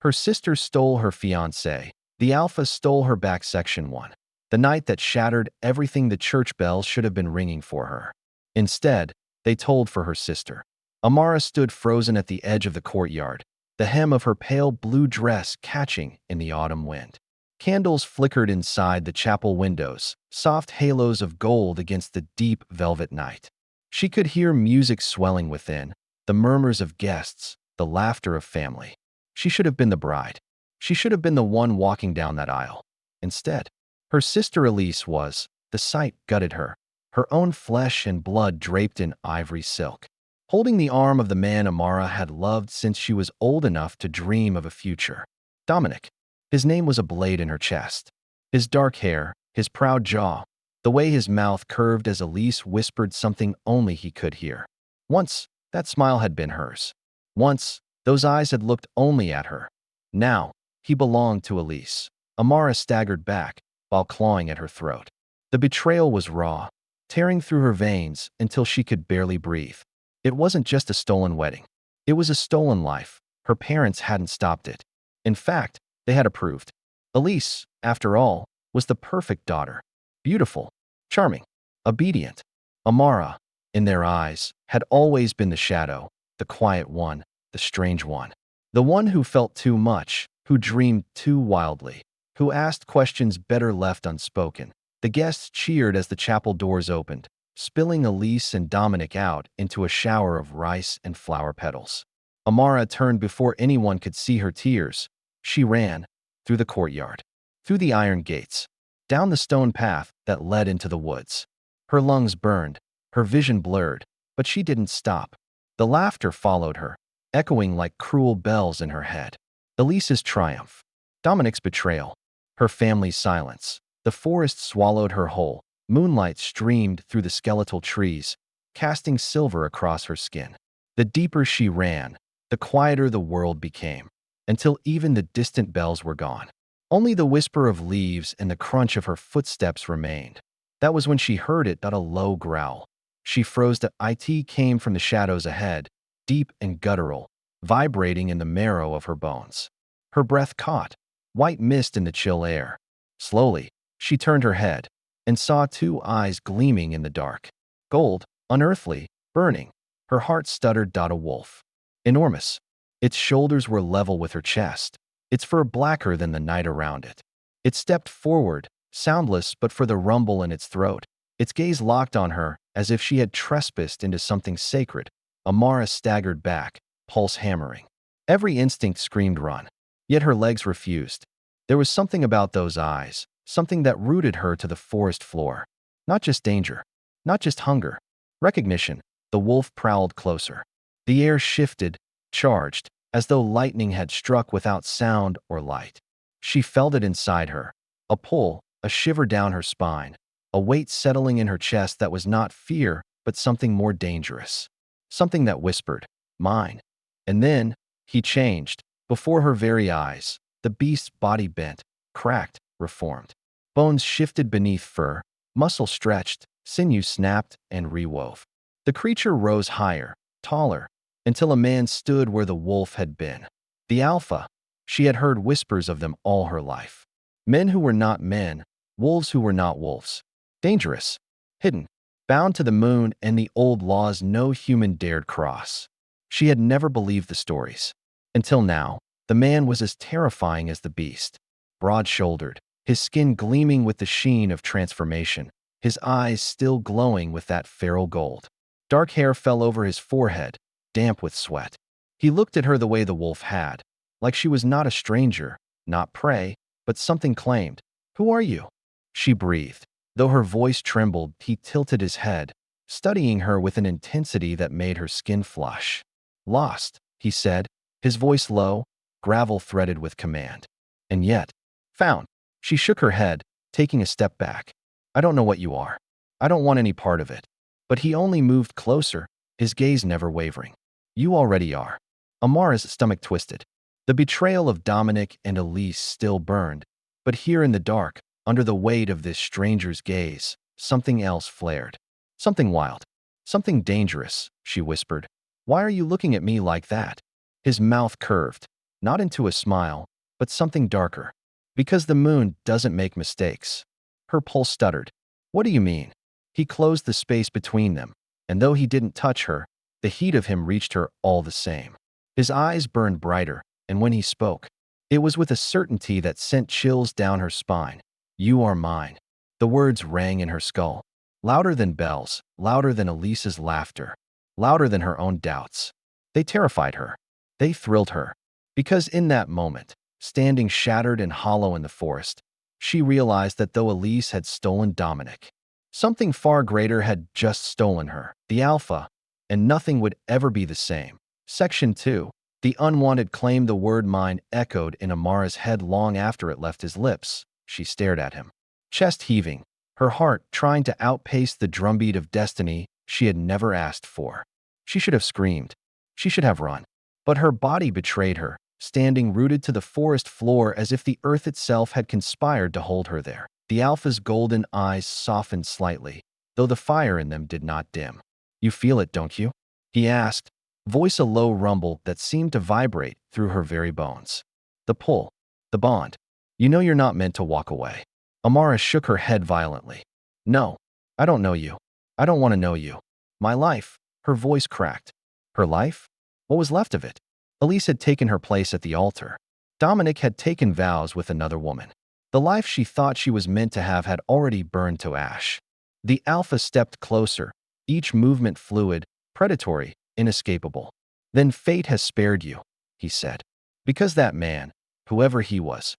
Her sister stole her fiancé. The Alpha stole her back section 1. The night that shattered everything the church bells should have been ringing for her. Instead, they tolled for her sister. Amara stood frozen at the edge of the courtyard, the hem of her pale blue dress catching in the autumn wind. Candles flickered inside the chapel windows, soft halos of gold against the deep velvet night. She could hear music swelling within, the murmurs of guests, the laughter of family. She should have been the bride. She should have been the one walking down that aisle. Instead, her sister Elise was. The sight gutted her, her own flesh and blood draped in ivory silk, holding the arm of the man Amara had loved since she was old enough to dream of a future. Dominic. His name was a blade in her chest. His dark hair, his proud jaw, the way his mouth curved as Elise whispered something only he could hear. Once, that smile had been hers. Once, those eyes had looked only at her. Now, he belonged to Elise. Amara staggered back, while clawing at her throat. The betrayal was raw, tearing through her veins until she could barely breathe. It wasn't just a stolen wedding. It was a stolen life. Her parents hadn't stopped it. In fact, they had approved. Elise, after all, was the perfect daughter. Beautiful, charming, obedient. Amara, in their eyes, had always been the shadow, the quiet one, the strange one. The one who felt too much, who dreamed too wildly, who asked questions better left unspoken. The guests cheered as the chapel doors opened, spilling Elise and Dominic out into a shower of rice and flower petals. Amara turned before anyone could see her tears. She ran, through the courtyard, through the iron gates, down the stone path that led into the woods. Her lungs burned, her vision blurred, but she didn't stop. The laughter followed her, echoing like cruel bells in her head. Elise's triumph, Dominic's betrayal, her family's silence. The forest swallowed her whole. Moonlight streamed through the skeletal trees, casting silver across her skin. The deeper she ran, the quieter the world became, until even the distant bells were gone. Only the whisper of leaves and the crunch of her footsteps remained. That was when she heard it, a low growl. She froze. It came from the shadows ahead, deep and guttural, vibrating in the marrow of her bones. Her breath caught, white mist in the chill air. Slowly, she turned her head and saw two eyes gleaming in the dark. Gold, unearthly, burning. Her heart stuttered. A wolf. Enormous. Its shoulders were level with her chest, its fur blacker than the night around it. It stepped forward, soundless but for the rumble in its throat. Its gaze locked on her as if she had trespassed into something sacred. Amara staggered back, pulse hammering. Every instinct screamed run, yet her legs refused. There was something about those eyes, something that rooted her to the forest floor. Not just danger, not just hunger. Recognition. The wolf prowled closer. The air shifted, charged, as though lightning had struck without sound or light. She felt it inside her, a pull, a shiver down her spine, a weight settling in her chest that was not fear, but something more dangerous. Something that whispered, "Mine." And then, he changed. Before her very eyes, the beast's body bent, cracked, reformed. Bones shifted beneath fur, muscle stretched, sinew snapped and rewove. The creature rose higher, taller, until a man stood where the wolf had been. The Alpha. She had heard whispers of them all her life. Men who were not men, wolves who were not wolves. Dangerous, hidden, bound to the moon and the old laws no human dared cross. She had never believed the stories. Until now, the man was as terrifying as the beast. Broad-shouldered, his skin gleaming with the sheen of transformation, his eyes still glowing with that feral gold. Dark hair fell over his forehead, damp with sweat. He looked at her the way the wolf had, like she was not a stranger, not prey, but something claimed. "Who are you?" She breathed. Though her voice trembled, he tilted his head, studying her with an intensity that made her skin flush. "Lost," he said, his voice low, gravel-threaded with command. "And yet, found." She shook her head, taking a step back. "I don't know what you are. I don't want any part of it." But he only moved closer, his gaze never wavering. "You already are." Amara's stomach twisted. The betrayal of Dominic and Elise still burned, but here in the dark, under the weight of this stranger's gaze, something else flared. Something wild. Something dangerous, she whispered. "Why are you looking at me like that?" His mouth curved. not into a smile, but something darker. Because the moon doesn't make mistakes. Her pulse stuttered. What do you mean? He closed the space between them, and though he didn't touch her, the heat of him reached her all the same. His eyes burned brighter, and when he spoke, it was with a certainty that sent chills down her spine. You are mine. The words rang in her skull, louder than bells, louder than Elise's laughter, louder than her own doubts. They terrified her. They thrilled her. Because in that moment, standing shattered and hollow in the forest, she realized that though Elise had stolen Dominic, something far greater had just stolen her, the Alpha, and nothing would ever be the same. Section 2. The unwanted claim. The word mine echoed in Amara's head long after it left his lips. She stared at him, chest heaving, her heart trying to outpace the drumbeat of destiny she had never asked for. She should have screamed. She should have run. But her body betrayed her, standing rooted to the forest floor as if the earth itself had conspired to hold her there. The Alpha's golden eyes softened slightly, though the fire in them did not dim. You feel it, don't you? He asked, voice a low rumble that seemed to vibrate through her very bones. The pull. The bond. You know you're not meant to walk away. Amara shook her head violently. No, I don't know you. I don't want to know you. My life. Her voice cracked. Her life? What was left of it? Elise had taken her place at the altar. Dominic had taken vows with another woman. The life she thought she was meant to have had already burned to ash. The Alpha stepped closer, each movement fluid, predatory, inescapable. Then fate has spared you, he said. Because that man, whoever he was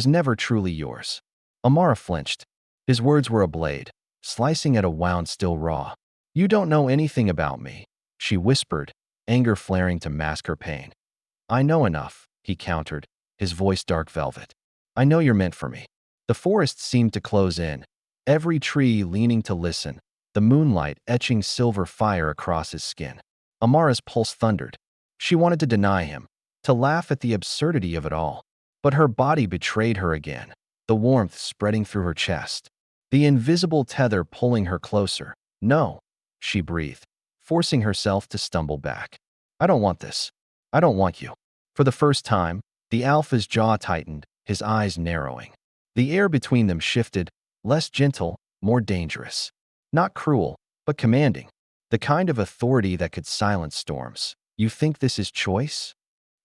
never truly yours. Amara flinched. His words were a blade, slicing at a wound still raw. You don't know anything about me, she whispered, anger flaring to mask her pain. I know enough, he countered, his voice dark velvet. I know you're meant for me. The forest seemed to close in, every tree leaning to listen, the moonlight etching silver fire across his skin. Amara's pulse thundered. She wanted to deny him, to laugh at the absurdity of it all. But her body betrayed her again, the warmth spreading through her chest, the invisible tether pulling her closer. No, she breathed, forcing herself to stumble back. I don't want this. I don't want you. For the first time, the Alpha's jaw tightened, his eyes narrowing. The air between them shifted, less gentle, more dangerous. Not cruel, but commanding. The kind of authority that could silence storms. You think this is choice?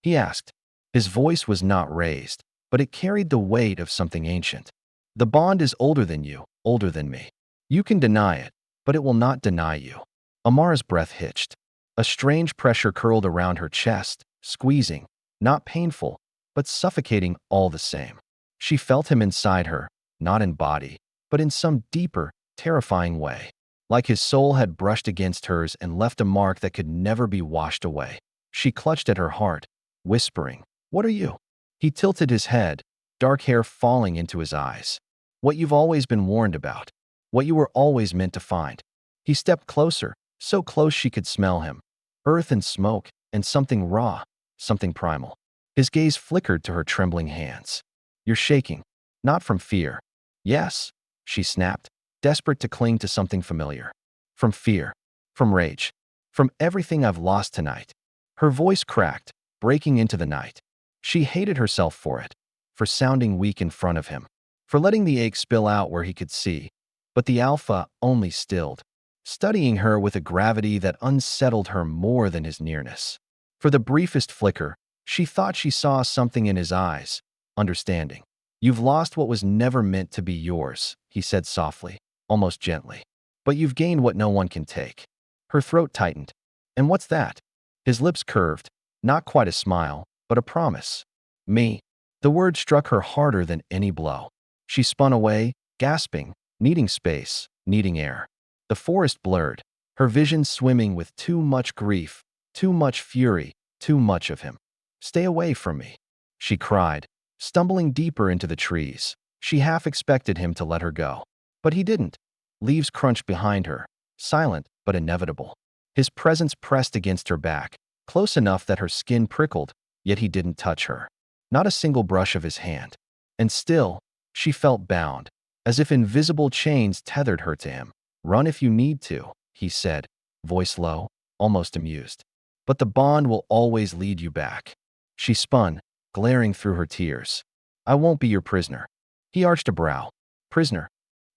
He asked. His voice was not raised, but it carried the weight of something ancient. The bond is older than you, older than me. You can deny it, but it will not deny you. Amara's breath hitched. A strange pressure curled around her chest, squeezing, not painful, but suffocating all the same. She felt him inside her, not in body, but in some deeper, terrifying way. Like his soul had brushed against hers and left a mark that could never be washed away. She clutched at her heart, whispering, What are you? He tilted his head, dark hair falling into his eyes. What you've always been warned about. What you were always meant to find. He stepped closer, so close she could smell him. Earth and smoke, and something raw, something primal. His gaze flickered to her trembling hands. You're shaking. Not from fear. Yes, she snapped, desperate to cling to something familiar. From fear. From rage. From everything I've lost tonight. Her voice cracked, breaking into the night. She hated herself for it, for sounding weak in front of him, for letting the ache spill out where he could see. But the Alpha only stilled, studying her with a gravity that unsettled her more than his nearness. For the briefest flicker, she thought she saw something in his eyes, understanding. You've lost what was never meant to be yours, he said softly, almost gently. But you've gained what no one can take. Her throat tightened. And what's that? His lips curved, not quite a smile, but a promise. Me. The word struck her harder than any blow. She spun away, gasping, needing space, needing air. The forest blurred, her vision swimming with too much grief, too much fury, too much of him. Stay away from me, she cried, stumbling deeper into the trees. She half expected him to let her go. But he didn't. Leaves crunched behind her, silent but inevitable. His presence pressed against her back, close enough that her skin prickled, yet he didn't touch her. Not a single brush of his hand. And still, she felt bound, as if invisible chains tethered her to him. Run if you need to, he said, voice low, almost amused. But the bond will always lead you back. She spun, glaring through her tears. I won't be your prisoner. He arched a brow. Prisoner.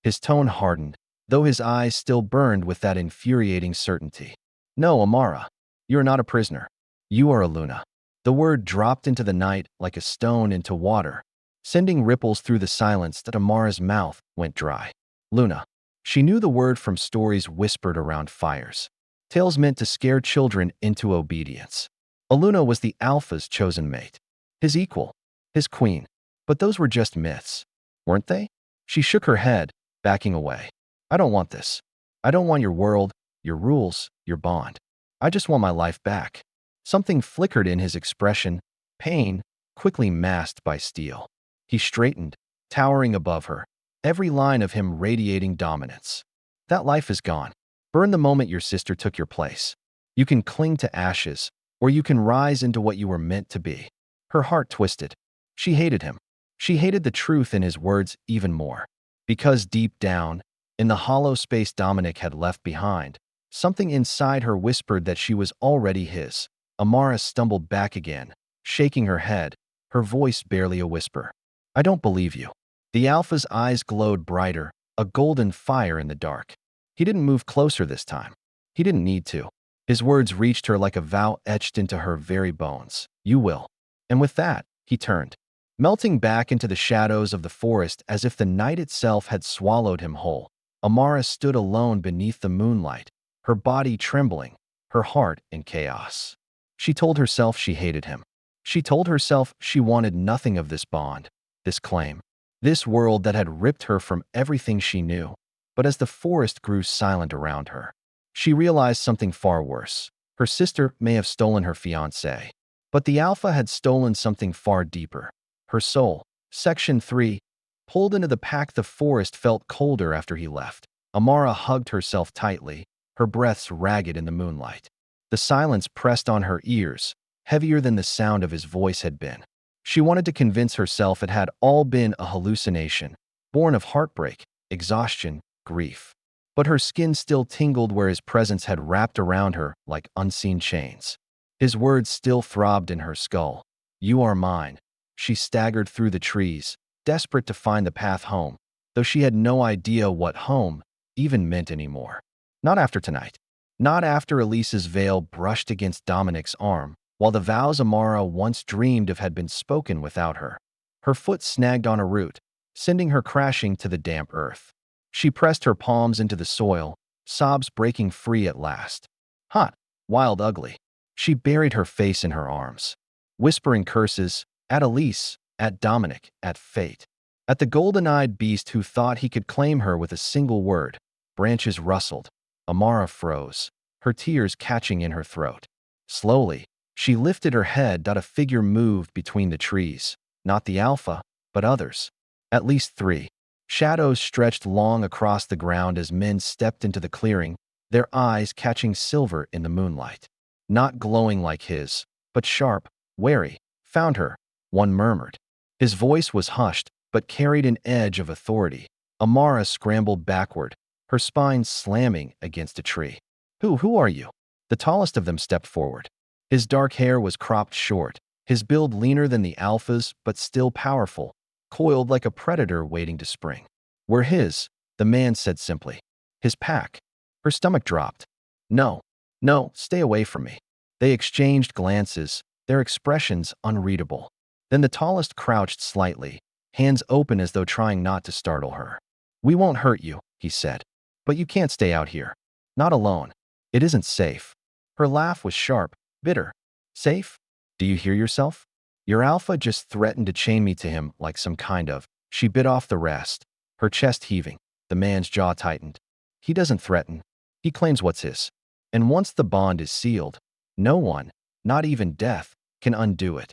His tone hardened, though his eyes still burned with that infuriating certainty. No, Amara. You are not a prisoner. You are a Luna. The word dropped into the night like a stone into water, sending ripples through the silence that Amara's mouth went dry. Luna. She knew the word from stories whispered around fires. Tales meant to scare children into obedience. Aluna was the Alpha's chosen mate. His equal. His queen. But those were just myths, weren't they? She shook her head, backing away. I don't want this. I don't want your world, your rules, your bond. I just want my life back. Something flickered in his expression, pain, quickly masked by steel. He straightened, towering above her, every line of him radiating dominance. That life is gone. Burn the moment your sister took your place. You can cling to ashes, or you can rise into what you were meant to be. Her heart twisted. She hated him. She hated the truth in his words even more. Because deep down, in the hollow space Dominic had left behind, something inside her whispered that she was already his. Amara stumbled back again, shaking her head, her voice barely a whisper. I don't believe you. The Alpha's eyes glowed brighter, a golden fire in the dark. He didn't move closer this time. He didn't need to. His words reached her like a vow etched into her very bones. You will. And with that, he turned, melting back into the shadows of the forest as if the night itself had swallowed him whole. Amara stood alone beneath the moonlight, her body trembling, her heart in chaos. She told herself she hated him. She told herself she wanted nothing of this bond, this claim, this world that had ripped her from everything she knew. But as the forest grew silent around her, she realized something far worse. Her sister may have stolen her fiancé, but the Alpha had stolen something far deeper. Her soul. Section 3. Pulled into the pack, the forest felt colder after he left. Amara hugged herself tightly, her breaths ragged in the moonlight. The silence pressed on her ears, heavier than the sound of his voice had been. She wanted to convince herself it had all been a hallucination, born of heartbreak, exhaustion, grief. But her skin still tingled where his presence had wrapped around her like unseen chains. His words still throbbed in her skull. You are mine. She staggered through the trees, desperate to find the path home, though she had no idea what home even meant anymore. Not after tonight. Not after Elise's veil brushed against Dominic's arm, while the vows Amara once dreamed of had been spoken without her. Her foot snagged on a root, sending her crashing to the damp earth. She pressed her palms into the soil, sobs breaking free at last. Hot, wild, ugly. She buried her face in her arms, whispering curses at Elise, at Dominic, at fate, at the golden-eyed beast who thought he could claim her with a single word. Branches rustled. Amara froze, her tears catching in her throat. Slowly, she lifted her head. A figure moved between the trees. Not the Alpha, but others. At least 3. Shadows stretched long across the ground as men stepped into the clearing, their eyes catching silver in the moonlight. Not glowing like his, but sharp, wary. Found her, one murmured. His voice was hushed, but carried an edge of authority. Amara scrambled backward, her spine slamming against a tree. Who are you? The tallest of them stepped forward. His dark hair was cropped short, his build leaner than the Alpha's, but still powerful, coiled like a predator waiting to spring. We're his, the man said simply. His pack. Her stomach dropped. No, stay away from me. They exchanged glances, their expressions unreadable. Then the tallest crouched slightly, hands open as though trying not to startle her. We won't hurt you, he said. But you can't stay out here. Not alone. It isn't safe. Her laugh was sharp, bitter. Safe? Do you hear yourself? Your Alpha just threatened to chain me to him like some kind of. She bit off the rest, her chest heaving. The man's jaw tightened. He doesn't threaten. He claims what's his. And once the bond is sealed, no one, not even death, can undo it.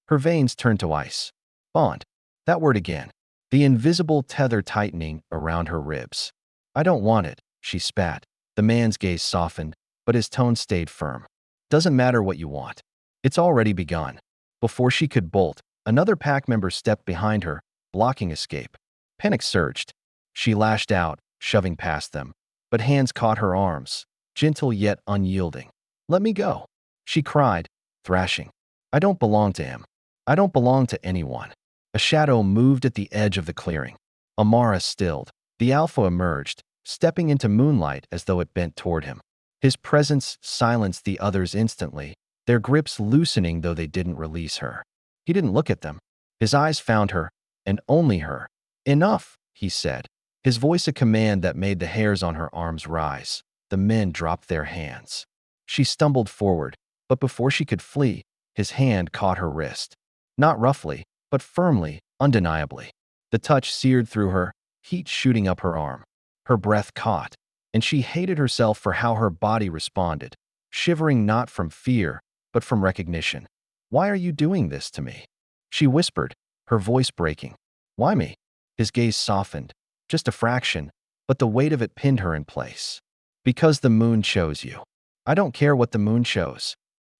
Her veins turned to ice. Bond. That word again. The invisible tether tightening around her ribs. I don't want it, she spat. The man's gaze softened, but his tone stayed firm. Doesn't matter what you want. It's already begun. Before she could bolt, another pack member stepped behind her, blocking escape. Panic surged. She lashed out, shoving past them. But hands caught her arms, gentle yet unyielding. Let me go, she cried, thrashing. I don't belong to him. I don't belong to anyone. A shadow moved at the edge of the clearing. Amara stilled. The alpha emerged, stepping into Moonlight as though it bent toward him. His presence silenced the others instantly, their grips loosening though they didn't release her. He didn't look at them. His eyes found her, and only her. Enough, he said, his voice a command that made the hairs on her arms rise. The men dropped their hands. She stumbled forward, but before she could flee, his hand caught her wrist. Not roughly, but firmly, undeniably. The touch seared through her, heat shooting up her arm. Her breath caught, and she hated herself for how her body responded, shivering not from fear, but from recognition. "Why are you doing this to me?" She whispered, her voice breaking. "Why me?" His gaze softened, just a fraction, but the weight of it pinned her in place. "Because the moon chose you." "I don't care what the moon chose."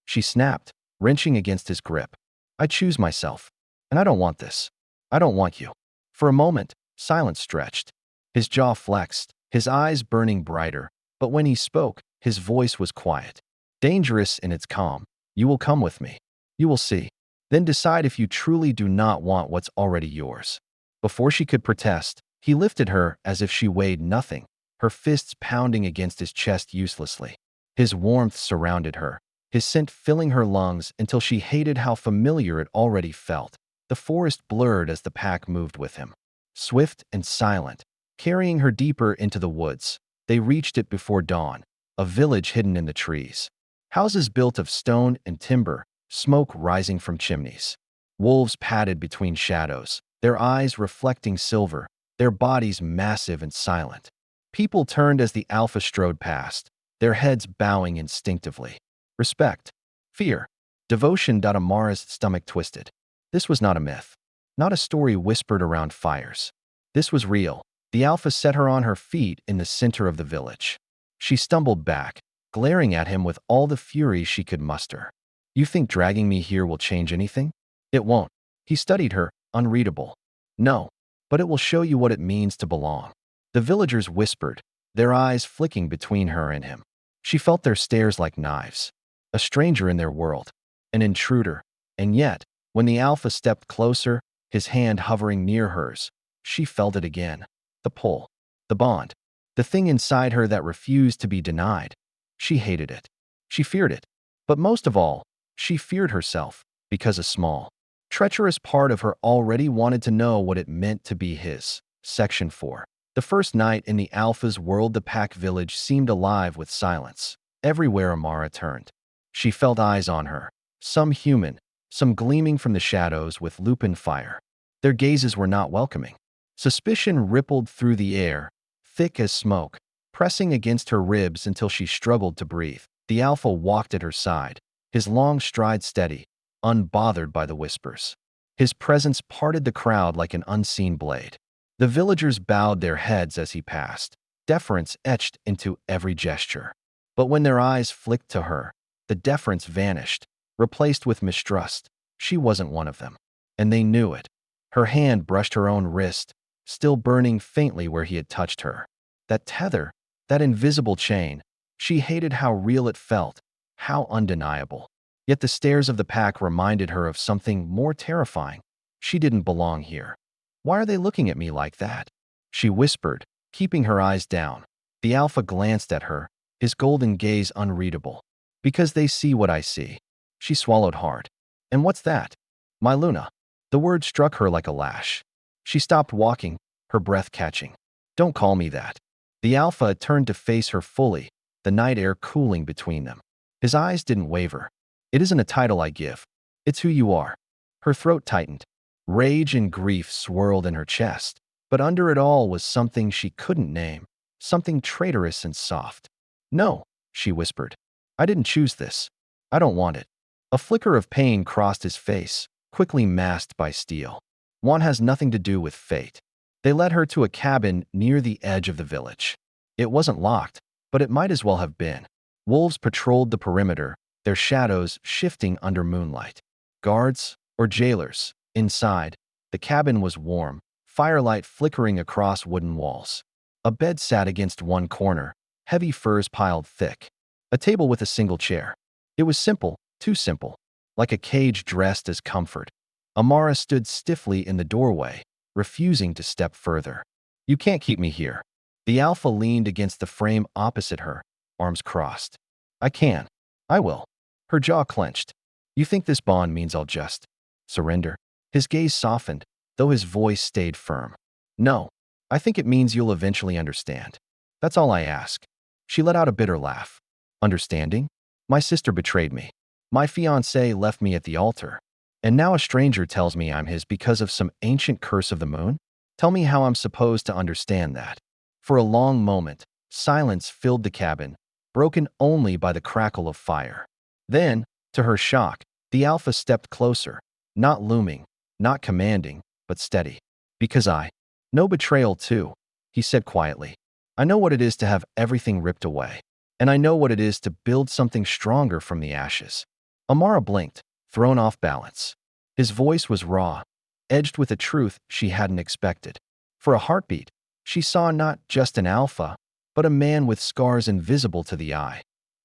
She snapped, wrenching against his grip. "I choose myself, and I don't want this. I don't want you." For a moment, silence stretched. His jaw flexed, his eyes burning brighter, but when he spoke, his voice was quiet. Dangerous in its calm. "You will come with me. You will see. Then decide if you truly do not want what's already yours." Before she could protest, he lifted her as if she weighed nothing, her fists pounding against his chest uselessly. His warmth surrounded her, his scent filling her lungs until she hated how familiar it already felt. The forest blurred as the pack moved with him. Swift and silent, carrying her deeper into the woods. They reached it before dawn, a village hidden in the trees. Houses built of stone and timber, smoke rising from chimneys. Wolves padded between shadows, their eyes reflecting silver, their bodies massive and silent. People turned as the alpha strode past, their heads bowing instinctively. Respect, fear, devotion. Amara's stomach twisted. This was not a myth, not a story whispered around fires. This was real. The alpha set her on her feet in the center of the village. She stumbled back, glaring at him with all the fury she could muster. "You think dragging me here will change anything?" "It won't." He studied her, unreadable. "No, but it will show you what it means to belong." The villagers whispered, their eyes flicking between her and him. She felt their stares like knives. A stranger in their world, an intruder, and yet, when the alpha stepped closer, his hand hovering near hers, she felt it again. The pull, the bond, the thing inside her that refused to be denied. She hated it. She feared it. But most of all, she feared herself, because a small, treacherous part of her already wanted to know what it meant to be his. Section 4. The first night in the alpha's world, the pack village seemed alive with silence. Everywhere Amara turned, she felt eyes on her, some human, some gleaming from the shadows with lupin fire. Their gazes were not welcoming. Suspicion rippled through the air, thick as smoke, pressing against her ribs until she struggled to breathe. The alpha walked at her side, his long stride steady, unbothered by the whispers. His presence parted the crowd like an unseen blade. The villagers bowed their heads as he passed, deference etched into every gesture. But when their eyes flicked to her, the deference vanished, replaced with mistrust. She wasn't one of them, and they knew it. Her hand brushed her own wrist, still burning faintly where he had touched her. That tether, that invisible chain, she hated how real it felt, how undeniable. Yet the stares of the pack reminded her of something more terrifying. She didn't belong here. "Why are they looking at me like that?" she whispered, keeping her eyes down. The alpha glanced at her, his golden gaze unreadable. "Because they see what I see." She swallowed hard. "And what's that?" "My Luna." The word struck her like a lash. She stopped walking, her breath catching. "Don't call me that." The alpha turned to face her fully, the night air cooling between them. His eyes didn't waver. "It isn't a title I give. It's who you are." Her throat tightened. Rage and grief swirled in her chest, but under it all was something she couldn't name, something traitorous and soft. "No," she whispered. "I didn't choose this. I don't want it." A flicker of pain crossed his face, quickly masked by steel. "One has nothing to do with fate." They led her to a cabin near the edge of the village. It wasn't locked, but it might as well have been. Wolves patrolled the perimeter, their shadows shifting under moonlight. Guards or jailers? Inside, the cabin was warm, firelight flickering across wooden walls. A bed sat against one corner, heavy furs piled thick. A table with a single chair. It was simple, too simple, like a cage dressed as comfort. Amara stood stiffly in the doorway, refusing to step further. You can't keep me here. The Alpha leaned against the frame opposite her, arms crossed. I can. I will. Her jaw clenched. You think this bond means I'll just surrender? His gaze softened, though his voice stayed firm. No. I think it means you'll eventually understand. That's all I ask. She let out a bitter laugh. Understanding? My sister betrayed me. My fiancé left me at the altar. And now a stranger tells me I'm his because of some ancient curse of the moon? Tell me how I'm supposed to understand that. For a long moment, silence filled the cabin, broken only by the crackle of fire. Then, to her shock, the Alpha stepped closer, not looming, not commanding, but steady. Because I know betrayal too, he said quietly. I know what it is to have everything ripped away. And I know what it is to build something stronger from the ashes. Amara blinked, thrown off balance. His voice was raw, edged with a truth she hadn't expected. For a heartbeat, she saw not just an Alpha, but a man with scars invisible to the eye.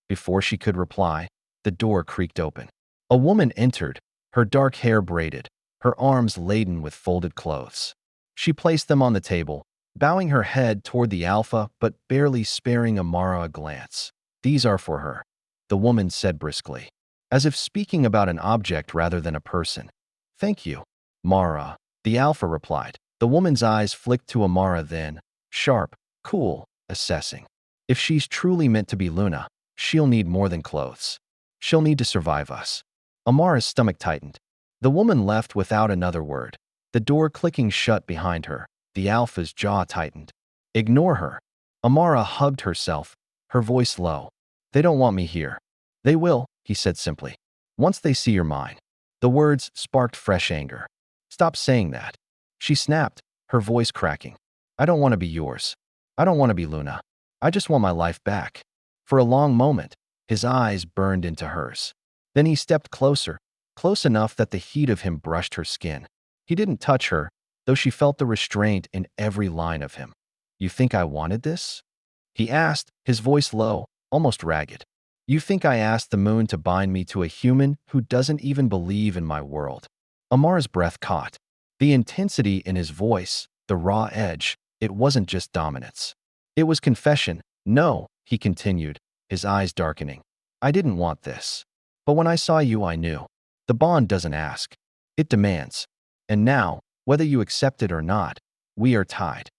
Before she could reply, the door creaked open. A woman entered, her dark hair braided, her arms laden with folded clothes. She placed them on the table, bowing her head toward the Alpha but barely sparing Amara a glance. These are for her, the woman said briskly, as if speaking about an object rather than a person. Thank you, Mara, the Alpha replied. The woman's eyes flicked to Amara then, sharp, cool, assessing. If she's truly meant to be Luna, she'll need more than clothes. She'll need to survive us. Amara's stomach tightened. The woman left without another word, the door clicking shut behind her. The Alpha's jaw tightened. Ignore her. Amara hugged herself, her voice low. They don't want me here. They will, he said simply. Once they see you're mine. The words sparked fresh anger. Stop saying that. She snapped, her voice cracking. I don't want to be yours. I don't want to be Luna. I just want my life back. For a long moment, his eyes burned into hers. Then he stepped closer, close enough that the heat of him brushed her skin. He didn't touch her, though she felt the restraint in every line of him. You think I wanted this? He asked, his voice low, almost ragged. You think I asked the moon to bind me to a human who doesn't even believe in my world? Amara's breath caught. The intensity in his voice, the raw edge, it wasn't just dominance. It was confession. No, he continued, his eyes darkening. I didn't want this. But when I saw you, I knew. The bond doesn't ask. It demands. And now, whether you accept it or not, we are tied.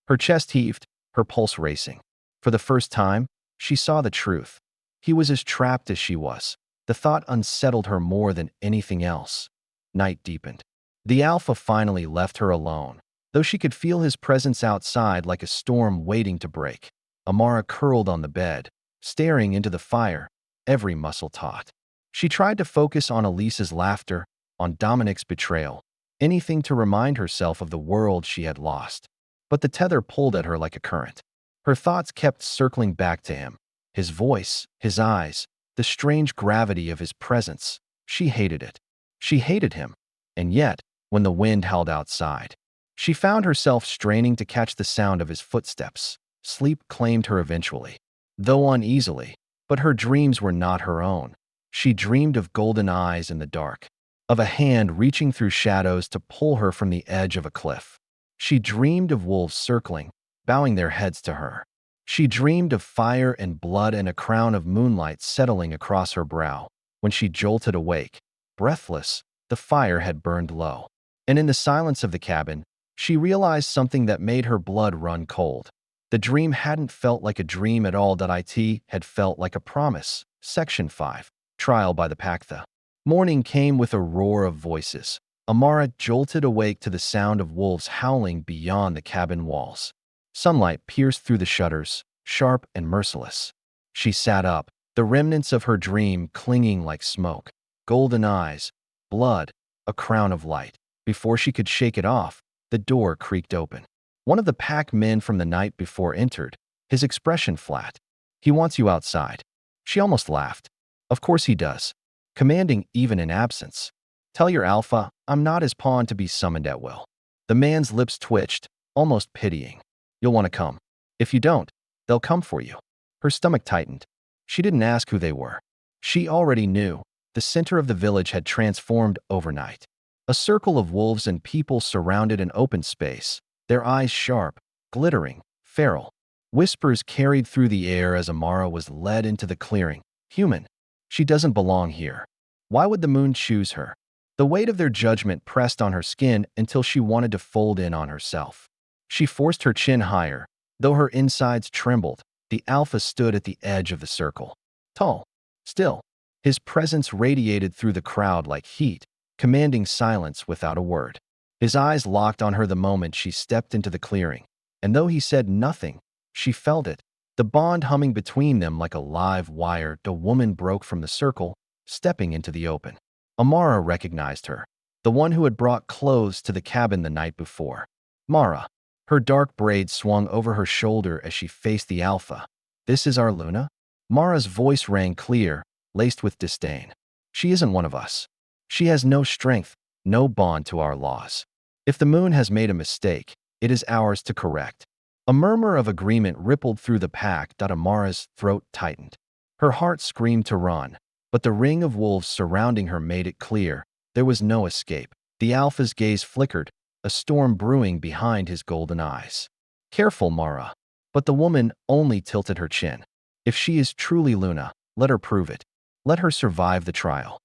Her chest heaved, her pulse racing. For the first time, she saw the truth. He was as trapped as she was. The thought unsettled her more than anything else. Night deepened. The Alpha finally left her alone, though she could feel his presence outside like a storm waiting to break. Amara curled on the bed, staring into the fire, every muscle taut. She tried to focus on Elisa's laughter, on Dominic's betrayal, anything to remind herself of the world she had lost. But the tether pulled at her like a current. Her thoughts kept circling back to him. His voice, his eyes, the strange gravity of his presence. She hated it. She hated him. And yet, when the wind howled outside, she found herself straining to catch the sound of his footsteps. Sleep claimed her eventually, though uneasily, but her dreams were not her own. She dreamed of golden eyes in the dark, of a hand reaching through shadows to pull her from the edge of a cliff. She dreamed of wolves circling, bowing their heads to her. She dreamed of fire and blood and a crown of moonlight settling across her brow. When she jolted awake, breathless, the fire had burned low. And in the silence of the cabin, she realized something that made her blood run cold. The dream hadn't felt like a dream at all. It had felt like a promise. Section 5. Trial by the Paktha. Morning came with a roar of voices. Amara jolted awake to the sound of wolves howling beyond the cabin walls. Sunlight pierced through the shutters, sharp and merciless. She sat up, the remnants of her dream clinging like smoke. Golden eyes, blood, a crown of light. Before she could shake it off, the door creaked open. One of the pack men from the night before entered, his expression flat. He wants you outside. She almost laughed. Of course he does. Commanding even in absence. Tell your Alpha, I'm not his pawn to be summoned at will. The man's lips twitched, almost pitying. You'll want to come. If you don't, they'll come for you. Her stomach tightened. She didn't ask who they were. She already knew. The center of the village had transformed overnight. A circle of wolves and people surrounded an open space, their eyes sharp, glittering, feral. Whispers carried through the air as Amara was led into the clearing. Human. She doesn't belong here. Why would the moon choose her? The weight of their judgment pressed on her skin until she wanted to fold in on herself. She forced her chin higher. Though her insides trembled, the alpha stood at the edge of the circle. Tall. Still. His presence radiated through the crowd like heat, commanding silence without a word. His eyes locked on her the moment she stepped into the clearing, and though he said nothing, she felt it, the bond humming between them like a live wire. The woman broke from the circle, stepping into the open. Amara recognized her, the one who had brought clothes to the cabin the night before. Mara. Her dark braid swung over her shoulder as she faced the alpha. This is our Luna? Mara's voice rang clear, laced with disdain. She isn't one of us. She has no strength, no bond to our laws. If the moon has made a mistake, it is ours to correct. A murmur of agreement rippled through the pack. Amara's throat tightened. Her heart screamed to run, but the ring of wolves surrounding her made it clear there was no escape. The alpha's gaze flickered, a storm brewing behind his golden eyes. Careful, Mara. But the woman only tilted her chin. If she is truly Luna, let her prove it. Let her survive the trial.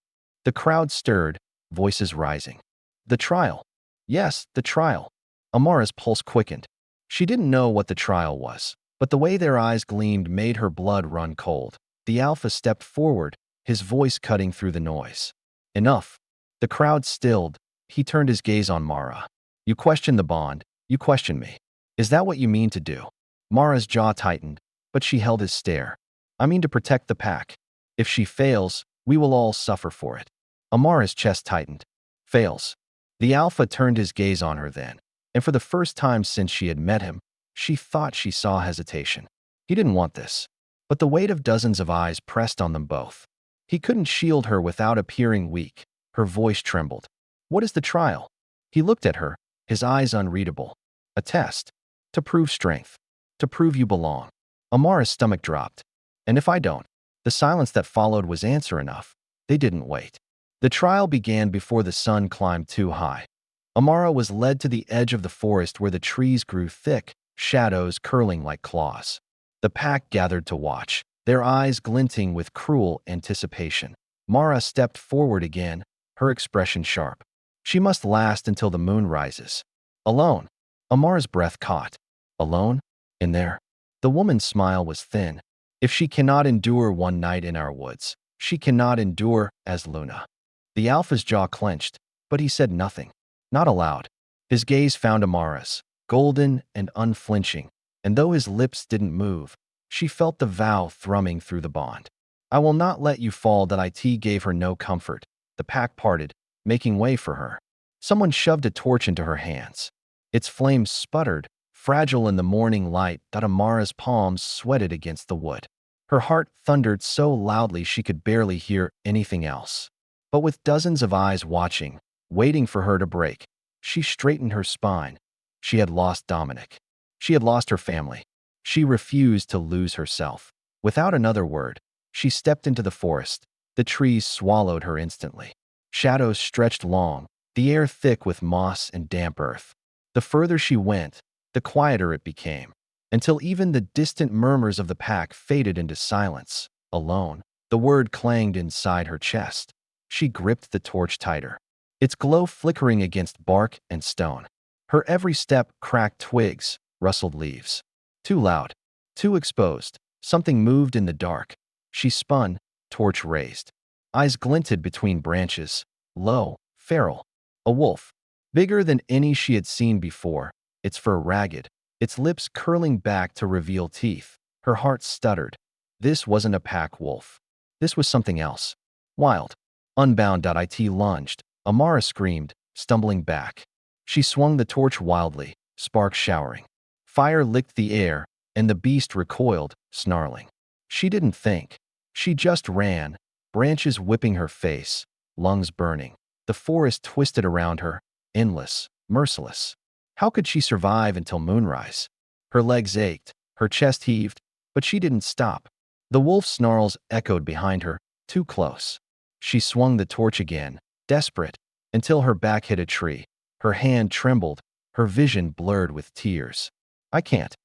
The crowd stirred, voices rising. The trial. Yes, the trial. Amara's pulse quickened. She didn't know what the trial was, but the way their eyes gleamed made her blood run cold. The alpha stepped forward, his voice cutting through the noise. Enough. The crowd stilled. He turned his gaze on Mara. You question the bond, you question me. Is that what you mean to do? Mara's jaw tightened, but she held his stare. I mean to protect the pack. If she fails, we will all suffer for it. Amara's chest tightened. Fails. The alpha turned his gaze on her then, and for the first time since she had met him, she thought she saw hesitation. He didn't want this, but the weight of dozens of eyes pressed on them both. He couldn't shield her without appearing weak. Her voice trembled. What is the trial? He looked at her, his eyes unreadable. A test. To prove strength. To prove you belong. Amara's stomach dropped. And if I don't? The silence that followed was answer enough. They didn't wait. The trial began before the sun climbed too high. Amara was led to the edge of the forest where the trees grew thick, shadows curling like claws. The pack gathered to watch, their eyes glinting with cruel anticipation. Mara stepped forward again, her expression sharp. She must last until the moon rises. Alone. Amara's breath caught. Alone? In there? The woman's smile was thin. If she cannot endure one night in our woods, she cannot endure as Luna. The alpha's jaw clenched, but he said nothing. Not aloud. His gaze found Amara's, golden and unflinching, and though his lips didn't move, she felt the vow thrumming through the bond. I will not let you fall. That it gave her no comfort. The pack parted, making way for her. Someone shoved a torch into her hands. Its flames sputtered, fragile in the morning light. Amara's palms sweated against the wood. Her heart thundered so loudly she could barely hear anything else. But with dozens of eyes watching, waiting for her to break, she straightened her spine. She had lost Dominic. She had lost her family. She refused to lose herself. Without another word, she stepped into the forest. The trees swallowed her instantly. Shadows stretched long, the air thick with moss and damp earth. The further she went, the quieter it became, until even the distant murmurs of the pack faded into silence. Alone, the word clanged inside her chest. She gripped the torch tighter, its glow flickering against bark and stone. Her every step cracked twigs, rustled leaves. Too loud, too exposed. Something moved in the dark. She spun, torch raised. Eyes glinted between branches. Low, feral. A wolf. Bigger than any she had seen before, its fur ragged, its lips curling back to reveal teeth. Her heart stuttered. This wasn't a pack wolf. This was something else. Wild. Unbound. It lunged. Amara screamed, stumbling back. She swung the torch wildly, sparks showering. Fire licked the air, and the beast recoiled, snarling. She didn't think. She just ran, branches whipping her face, lungs burning. The forest twisted around her, endless, merciless. How could she survive until moonrise? Her legs ached, her chest heaved, but she didn't stop. The wolf's snarls echoed behind her, too close. She swung the torch again, desperate, until her back hit a tree. Her hand trembled, her vision blurred with tears. I can't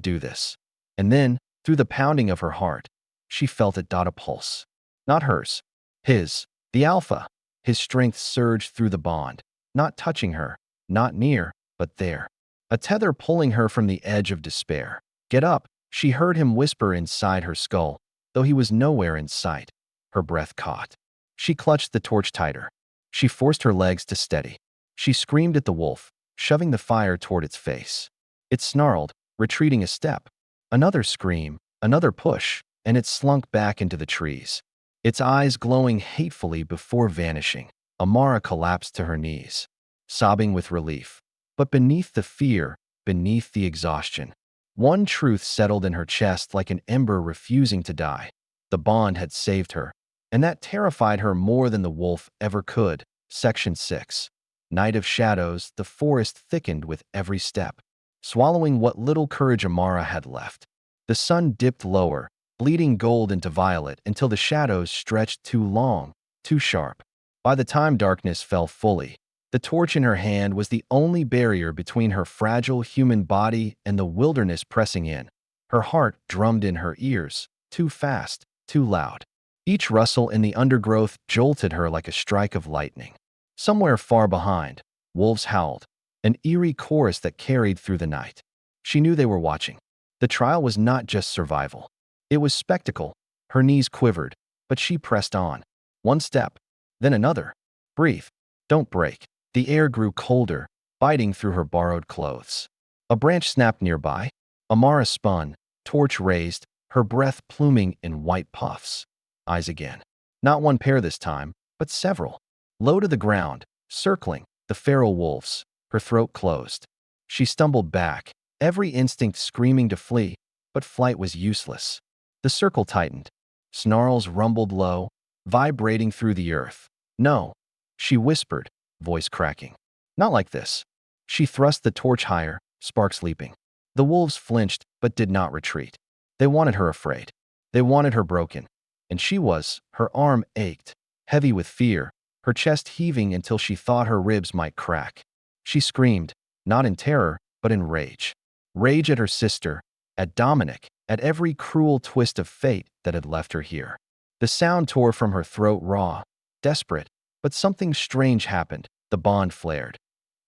do this. And then, through the pounding of her heart, she felt it dot a pulse. Not hers. His. The Alpha. His strength surged through the bond, not touching her, not near, but there. A tether pulling her from the edge of despair. Get up, she heard him whisper inside her skull, though he was nowhere in sight. Her breath caught. She clutched the torch tighter. She forced her legs to steady. She screamed at the wolf, shoving the fire toward its face. It snarled, retreating a step. Another scream, another push, and it slunk back into the trees, its eyes glowing hatefully before vanishing. Amara collapsed to her knees, sobbing with relief. But beneath the fear, beneath the exhaustion, one truth settled in her chest like an ember refusing to die. The bond had saved her, and that terrified her more than the wolf ever could. Section 6. Night of Shadows. The forest thickened with every step, swallowing what little courage Amara had left. The sun dipped lower, bleeding gold into violet until the shadows stretched too long, too sharp. By the time darkness fell fully, the torch in her hand was the only barrier between her fragile human body and the wilderness pressing in. Her heart drummed in her ears, too fast, too loud. Each rustle in the undergrowth jolted her like a strike of lightning. Somewhere far behind, wolves howled, an eerie chorus that carried through the night. She knew they were watching. The trial was not just survival. It was spectacle. Her knees quivered, but she pressed on. One step, then another. Breathe. Don't break. The air grew colder, biting through her borrowed clothes. A branch snapped nearby. Amara spun, torch raised, her breath pluming in white puffs. Eyes again. Not one pair this time, but several. Low to the ground, circling, the feral wolves, her throat closed. She stumbled back, every instinct screaming to flee, but flight was useless. The circle tightened. Snarls rumbled low, vibrating through the earth. No, she whispered, voice cracking. Not like this. She thrust the torch higher, sparks leaping. The wolves flinched, but did not retreat. They wanted her afraid. They wanted her broken. And she was. Her arm ached, heavy with fear, her chest heaving until she thought her ribs might crack. She screamed, not in terror, but in rage. Rage at her sister, at Dominic, at every cruel twist of fate that had left her here. The sound tore from her throat raw, desperate, but something strange happened. The bond flared.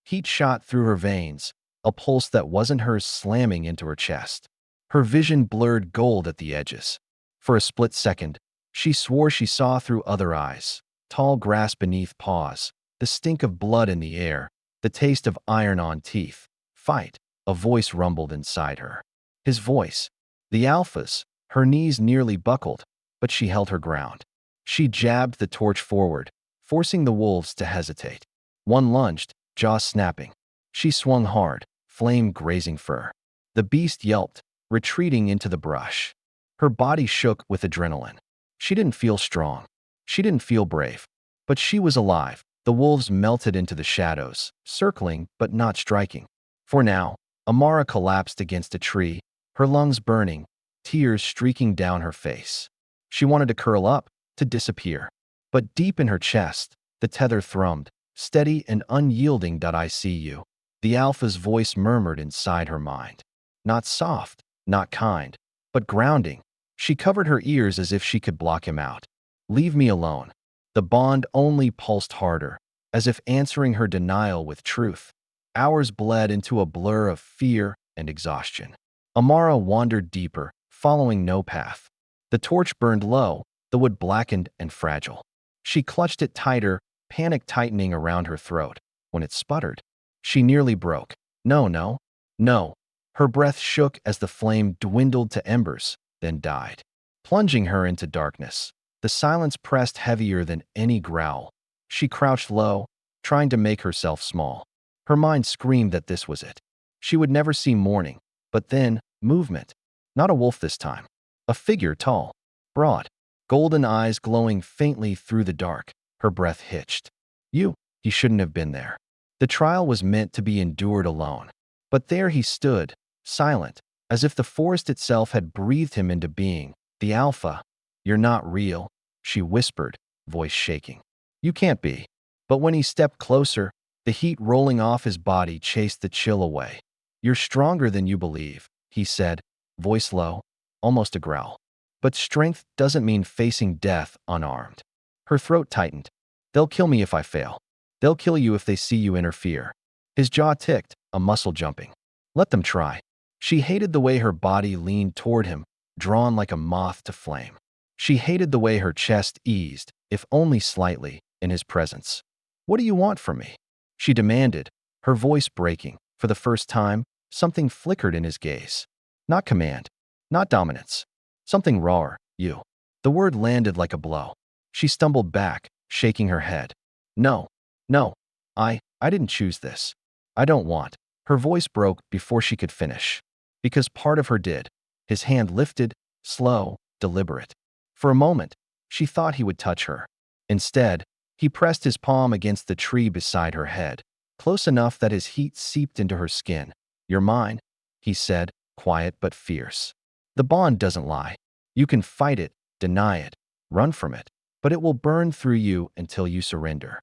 Heat shot through her veins, a pulse that wasn't hers slamming into her chest. Her vision blurred gold at the edges. For a split second, she swore she saw through other eyes. Tall grass beneath paws, the stink of blood in the air, the taste of iron on teeth. Fight, a voice rumbled inside her. His voice. The Alpha's. Her knees nearly buckled, but she held her ground. She jabbed the torch forward, forcing the wolves to hesitate. One lunged, jaw snapping. She swung hard, flame grazing fur. The beast yelped, retreating into the brush. Her body shook with adrenaline. She didn't feel strong. She didn't feel brave. But she was alive. The wolves melted into the shadows, circling but not striking. For now, Amara collapsed against a tree, her lungs burning, tears streaking down her face. She wanted to curl up, to disappear. But deep in her chest, the tether thrummed, steady and unyielding. I see you. The Alpha's voice murmured inside her mind. Not soft, not kind, but grounding. She covered her ears as if she could block him out. Leave me alone. The bond only pulsed harder, as if answering her denial with truth. Hours bled into a blur of fear and exhaustion. Amara wandered deeper, following no path. The torch burned low, the wood blackened and fragile. She clutched it tighter, panic tightening around her throat. When it sputtered, she nearly broke. No, no, no. Her breath shook as the flame dwindled to embers, then died, plunging her into darkness. The silence pressed heavier than any growl. She crouched low, trying to make herself small. Her mind screamed that this was it. She would never see morning, but then, movement. Not a wolf this time. A figure tall, broad, golden eyes glowing faintly through the dark. Her breath hitched. He shouldn't have been there. The trial was meant to be endured alone. But there he stood, silent, as if the forest itself had breathed him into being. The Alpha. You're not real, she whispered, voice shaking. You can't be. But when he stepped closer, the heat rolling off his body chased the chill away. "You're stronger than you believe," he said, voice low, almost a growl. "But strength doesn't mean facing death unarmed." Her throat tightened. "They'll kill me if I fail. They'll kill you if they see you interfere." His jaw ticked, a muscle jumping. Let them try. She hated the way her body leaned toward him, drawn like a moth to flame. She hated the way her chest eased, if only slightly, in his presence. "What do you want from me?" she demanded, her voice breaking. For the first time, something flickered in his gaze. Not command, not dominance. Something rawer, you. The word landed like a blow. She stumbled back, shaking her head. No, no, I didn't choose this. I don't want." Her voice broke before she could finish. Because part of her did. His hand lifted, slow, deliberate. For a moment, she thought he would touch her. Instead, he pressed his palm against the tree beside her head, close enough that his heat seeped into her skin. "You're mine," he said, quiet but fierce. "The bond doesn't lie. You can fight it, deny it, run from it, but it will burn through you until you surrender."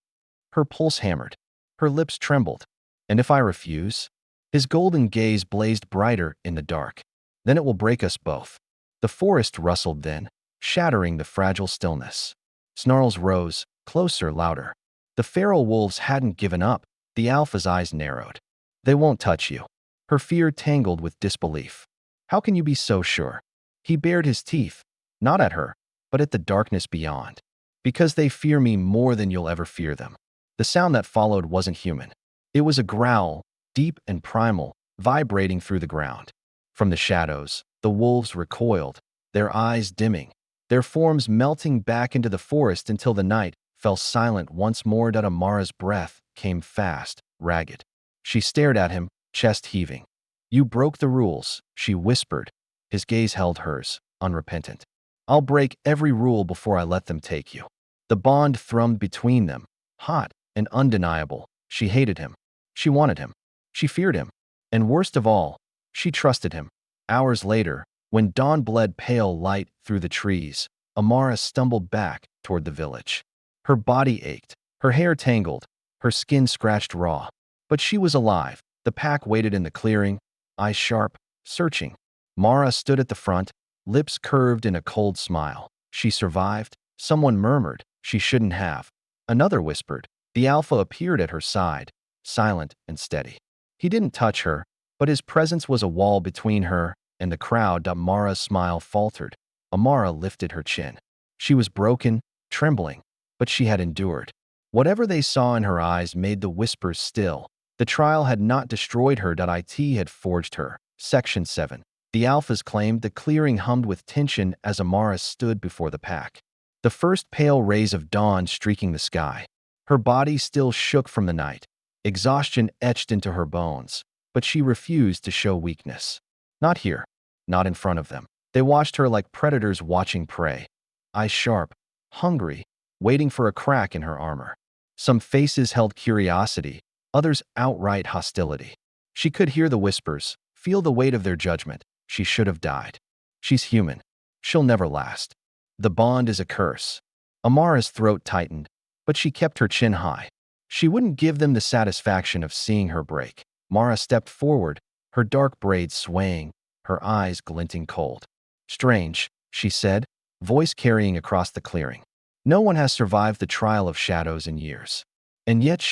Her pulse hammered. Her lips trembled. "And if I refuse?" His golden gaze blazed brighter in the dark. "Then it will break us both." The forest rustled then, shattering the fragile stillness. Snarls rose, closer, louder. The feral wolves hadn't given up. The alpha's eyes narrowed. "They won't touch you." Her fear tangled with disbelief. "How can you be so sure?" He bared his teeth, not at her, but at the darkness beyond. "Because they fear me more than you'll ever fear them." The sound that followed wasn't human. It was a growl, deep and primal, vibrating through the ground. From the shadows, the wolves recoiled, their eyes dimming, their forms melting back into the forest until the night fell silent once more. Amara's breath came fast, ragged. She stared at him, chest heaving. "You broke the rules," she whispered. His gaze held hers, unrepentant. "I'll break every rule before I let them take you." The bond thrummed between them, hot and undeniable. She hated him. She wanted him. She feared him. And worst of all, she trusted him. Hours later, when dawn bled pale light through the trees, Amara stumbled back toward the village. Her body ached, her hair tangled, her skin scratched raw. But she was alive. The pack waited in the clearing, eyes sharp, searching. Mara stood at the front, lips curved in a cold smile. She survived. Someone murmured, "She shouldn't have." Another whispered. The alpha appeared at her side, silent and steady. He didn't touch her, but his presence was a wall between her and the crowd. Mara's smile faltered. Amara lifted her chin. She was broken, trembling, but she had endured. Whatever they saw in her eyes made the whispers still. The trial had not destroyed her. It had forged her. Section 7. The alphas claimed. The clearing hummed with tension as Amara stood before the pack. The first pale rays of dawn streaking the sky. Her body still shook from the night. Exhaustion etched into her bones, but she refused to show weakness. Not here, not in front of them. They watched her like predators watching prey, eyes sharp, hungry, waiting for a crack in her armor. Some faces held curiosity, others outright hostility. She could hear the whispers, feel the weight of their judgment. She should have died. She's human. She'll never last. The bond is a curse. Amara's throat tightened, but she kept her chin high. She wouldn't give them the satisfaction of seeing her break. Mara stepped forward, her dark braids swaying, her eyes glinting cold. "Strange," she said, voice carrying across the clearing. "No one has survived the trial of shadows in years. And yet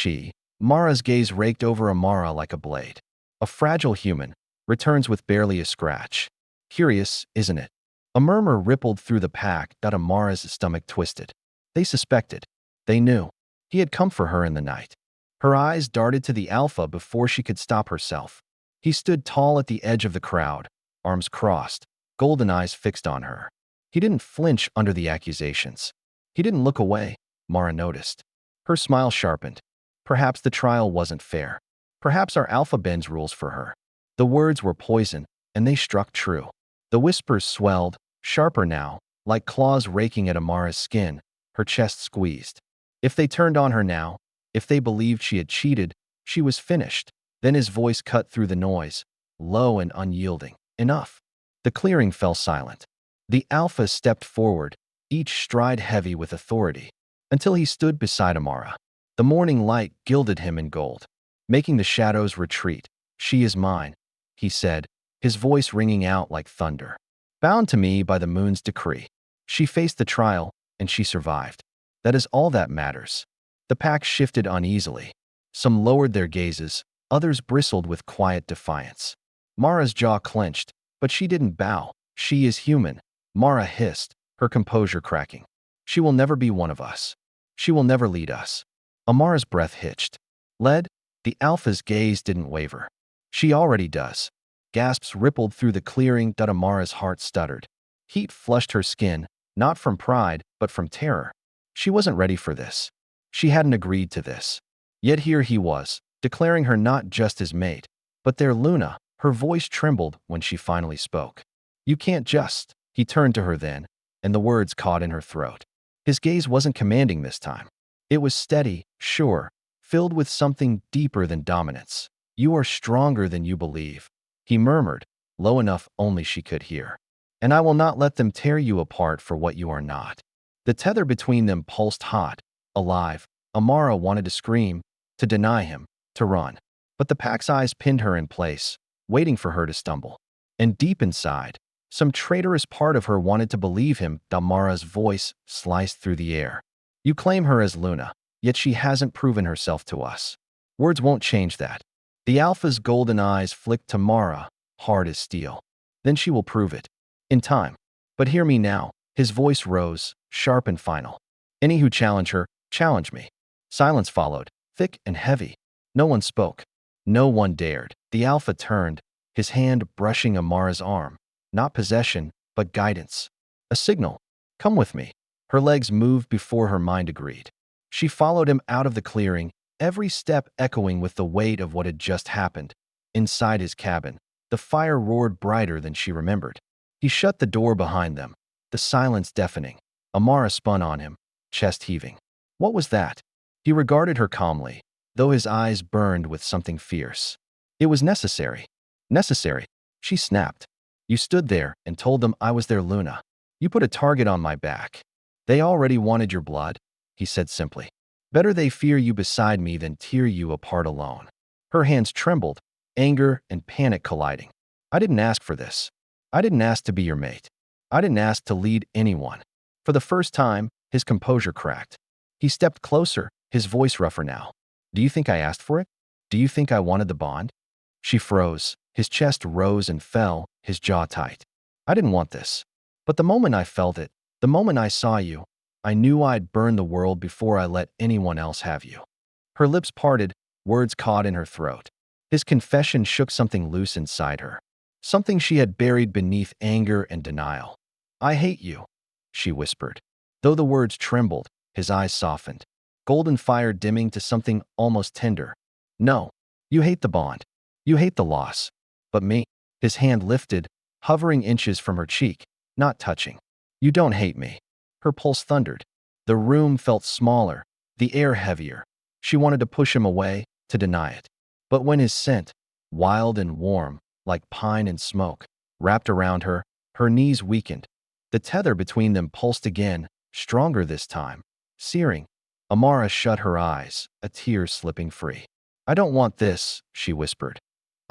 Mara's gaze raked over Amara like a blade. A fragile human, returns with barely a scratch. Curious, isn't it?" A murmur rippled through the pack. Amara's stomach twisted. They suspected. They knew. He had come for her in the night. Her eyes darted to the alpha before she could stop herself. He stood tall at the edge of the crowd, arms crossed, golden eyes fixed on her. He didn't flinch under the accusations. He didn't look away, Mara noticed. Her smile sharpened. Perhaps the trial wasn't fair. Perhaps our alpha bends rules for her. The words were poison, and they struck true. The whispers swelled, sharper now, like claws raking at Amara's skin, her chest squeezed. If they turned on her now, if they believed she had cheated, she was finished. Then his voice cut through the noise, low and unyielding. "Enough." The clearing fell silent. The alpha stepped forward, each stride heavy with authority, until he stood beside Amara. The morning light gilded him in gold, making the shadows retreat. "She is mine," he said, his voice ringing out like thunder. "Bound to me by the moon's decree. She faced the trial, and she survived. That is all that matters." The pack shifted uneasily. Some lowered their gazes, others bristled with quiet defiance. Mara's jaw clenched, but she didn't bow. "She is human," Mara hissed, her composure cracking. "She will never be one of us. She will never lead us." Amara's breath hitched. "Led?" The Alpha's gaze didn't waver. "She already does." Gasps rippled through the clearing. Amara's heart stuttered. Heat flushed her skin, not from pride, but from terror. She wasn't ready for this. She hadn't agreed to this. Yet here he was, declaring her not just his mate, but their Luna. Her voice trembled when she finally spoke. "You can't just." He turned to her then, and the words caught in her throat. His gaze wasn't commanding this time. It was steady, sure, filled with something deeper than dominance. "You are stronger than you believe," he murmured, low enough only she could hear. "And I will not let them tear you apart for what you are not." The tether between them pulsed hot, alive. Amara wanted to scream, to deny him, to run. But the pack's eyes pinned her in place, waiting for her to stumble. And deep inside, some traitorous part of her wanted to believe him. Damara's voice sliced through the air. "You claim her as Luna, yet she hasn't proven herself to us. Words won't change that." The Alpha's golden eyes flicked to Mara, hard as steel. "Then she will prove it. In time. But hear me now." His voice rose, sharp and final. "Any who challenge her, challenge me." Silence followed, thick and heavy. No one spoke. No one dared. The Alpha turned, his hand brushing Amara's arm. Not possession, but guidance. A signal. "Come with me." Her legs moved before her mind agreed. She followed him out of the clearing, every step echoing with the weight of what had just happened. Inside his cabin, the fire roared brighter than she remembered. He shut the door behind them, the silence deafening. Amara spun on him, chest heaving. What was that? He regarded her calmly, though his eyes burned with something fierce. "It was necessary." "Necessary?" She snapped. "You stood there and told them I was their Luna. You put a target on my back. They already wanted your blood," he said simply. "Better they fear you beside me than tear you apart alone." Her hands trembled, anger and panic colliding. "I didn't ask for this. I didn't ask to be your mate. I didn't ask to lead anyone." For the first time, his composure cracked. He stepped closer, his voice rougher now. "Do you think I asked for it? Do you think I wanted the bond?" She froze. His chest rose and fell, his jaw tight. "I didn't want this. But the moment I felt it, the moment I saw you, I knew I'd burn the world before I let anyone else have you." Her lips parted, words caught in her throat. His confession shook something loose inside her, something she had buried beneath anger and denial. "I hate you," she whispered. Though the words trembled, his eyes softened, golden fire dimming to something almost tender. "No, you hate the bond. You hate the loss. But me?" His hand lifted, hovering inches from her cheek, not touching. "You don't hate me." Her pulse thundered. The room felt smaller, the air heavier. She wanted to push him away, to deny it. But when his scent, wild and warm, like pine and smoke, wrapped around her, her knees weakened. The tether between them pulsed again, stronger this time, searing. Amara shut her eyes, a tear slipping free. "I don't want this," she whispered.